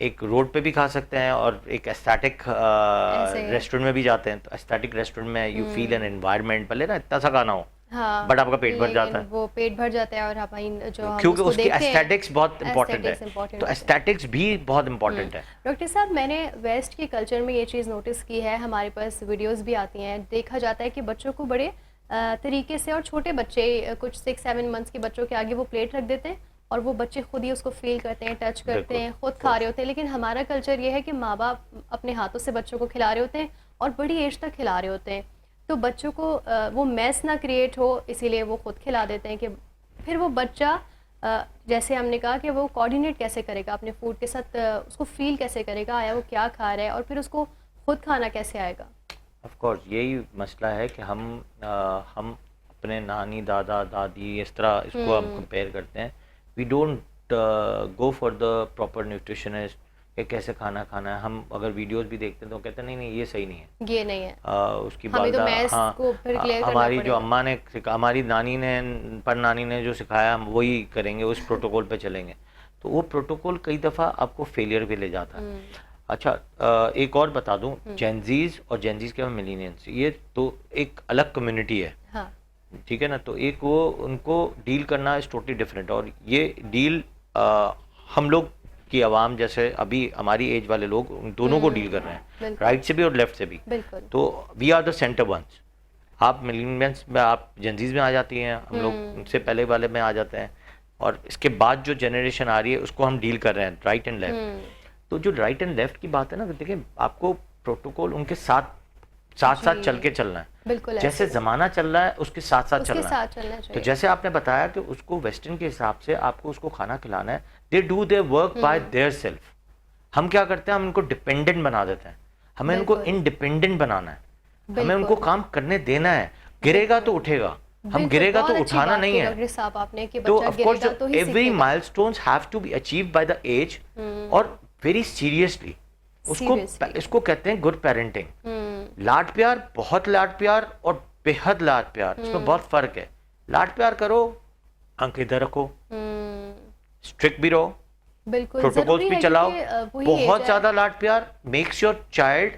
एक रोड पे भी खा सकते हैं और एक एस्थेटिक रेस्टोरेंट में भी जाते हैं, तो एस्थेटिक रेस्टोरेंट में यू फील एन एनवायरनमेंट, भले ना इतना सा खाना हो, हाँ, बट आपका पेट भर जाता है, वो पेट भर जाता है, और हमारी जो हम क्योंकि उसको उसकी देखते हैं, एस्थेटिक्स बहुत इंपॉर्टेंट aesthetics है। important तो होते हैं। एस्थेटिक्स भी बहुत इंपॉर्टेंट है। डॉक्टर साहब, मैंने वेस्ट के कल्चर में ये चीज़ नोटिस की है, हमारे पास वीडियोस भी आती हैं, देखा जाता है कि बच्चों को बड़े तरीके से, और छोटे बच्चे कुछ 6-7 मंथ्स के बच्चों के आगे वो प्लेट रख देते हैं और वो बच्चे खुद ही उसको फील करते हैं, टच करते हैं, खुद खा रहे होते हैं। लेकिन हमारा कल्चर ये है कि माँ बाप अपने हाथों से बच्चों को खिला रहे होते हैं और बड़ी एज तक खिला रहे होते हैं, तो बच्चों को वो मैस ना क्रिएट हो, इसीलिए वो खुद खिला देते हैं। कि फिर वो बच्चा जैसे हमने कहा कि वो कोऑर्डिनेट कैसे करेगा अपने फूड के साथ, उसको फील कैसे करेगा, आया वो क्या खा रहा है, और फिर उसको खुद खाना कैसे आएगा? ऑफ कोर्स यही मसला है कि हम अपने नानी, दादा, दादी, इस तरह इसको हम कंपेयर करते हैं। We don't go for the proper nutritionist कि कैसे खाना खाना है। हम अगर वीडियोस भी देखते हैं तो कहते हैं नहीं ये सही नहीं है, ये नहीं है, उसकी हमें तो वालदा, मैथ्स को फिर क्लियर करना हमारी जो पड़ेगा। अम्मा ने हमारी नानी ने, परनानी ने जो सिखाया हम वही करेंगे, उस प्रोटोकॉल पे चलेंगे, तो वो प्रोटोकॉल कई दफ़ा आपको फेलियर पे ले जाता है। अच्छा, एक और बता दूं, जेनजीज और जेनजीज के मिलेनियल्स, ये तो एक अलग कम्युनिटी है, हाँ, ठीक है ना। तो एक वो उनको डील करना इज टोटली डिफरेंट, और ये डील हम लोग की आवाम, जैसे अभी हमारी एज वाले लोग, उन दोनों को डील कर रहे हैं, राइट से भी और लेफ्ट से भी। बिल्कुल। तो we are the centre ones. आप मिलेनियल्स में, आप जेनजीज में आ जाती हैं, हम लोग उनसे पहले वाले में आ जाते हैं, और इसके बाद जो जनरेशन आ रही है उसको हम डील कर रहे हैं, राइट एंड लेफ्ट। तो जो राइट एंड लेफ्ट की बात है ना, देखिए आपको प्रोटोकॉल उनके साथ चल के चलना है, बिल्कुल जैसे जमाना चल रहा है उसके साथ उसके साथ चलना तो चाहिए। जैसे आपने बताया कि उसको वेस्टर्न के हिसाब से आपको उसको खाना खिलाना है, they do their work by their self. हम क्या करते हैं, हम इनको डिपेंडेंट बना देते हैं, हमें इनको इंडिपेंडेंट बनाना है, हमें उनको काम करने देना है। गिरेगा तो उठेगा, हम गिरेगा तो उठाना नहीं है। डॉक्टर साहब, आपने कि तो बच्चा ऑफ कोर्स गिरेगा तो ही एवरी सीखेगा। Milestones have to be achieved by the age, और वेरी सीरियसली इसको कहते हैं गुड पेरेंटिंग। लाड प्यार, बहुत लाड प्यार और बेहद लाड प्यार, इसमें बहुत फर्क है। लाड प्यार करो, आंखें इधर रखो, स्ट्रिक्ट भी रहो, बिल्कुल प्रोटोकॉल्स जरूरी भी है, चलाओ। क्योंकि, वही बहुत age है। ज्यादा लाड प्यार मेक्स योर चाइल्ड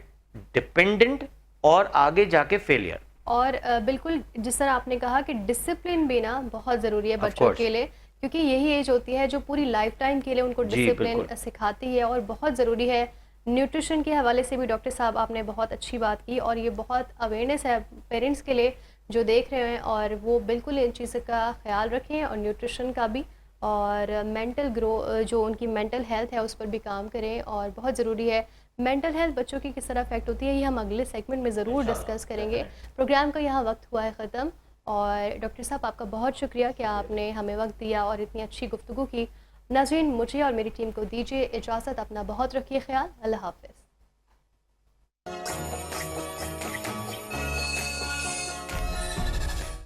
डिपेंडेंट और आगे जाके फेलियर। और बिल्कुल जिस तरह आपने कहा कि डिसिप्लिन भी ना बहुत ज़रूरी है Of बच्चों course. के लिए, क्योंकि यही एज होती है जो पूरी लाइफ टाइम के लिए उनको जी, डिसिप्लिन बिल्कुल। सिखाती है, और बहुत ज़रूरी है। न्यूट्रिशन के हवाले से भी डॉक्टर साहब आपने बहुत अच्छी बात की, और ये बहुत अवेयरनेस है पेरेंट्स के लिए जो देख रहे हैं, और वो बिल्कुल इन चीज़ों का ख्याल रखें, और न्यूट्रिशन का भी, और मेंटल जो उनकी मेंटल हेल्थ है उस पर भी काम करें। और बहुत ज़रूरी है मेंटल हेल्थ बच्चों की किस तरह अफेक्ट होती है, ये हम अगले सेगमेंट में ज़रूर डिस्कस करेंगे। प्रोग्राम का यहाँ वक्त हुआ है ख़त्म, और डॉक्टर साहब आपका बहुत शुक्रिया कि आपने हमें वक्त दिया और इतनी अच्छी गुफ्तगू की। नाज़रीन, मुझे और मेरी टीम को दीजिए इजाज़त, अपना बहुत रखिए ख्याल, अल्लाह हाफ़िज़।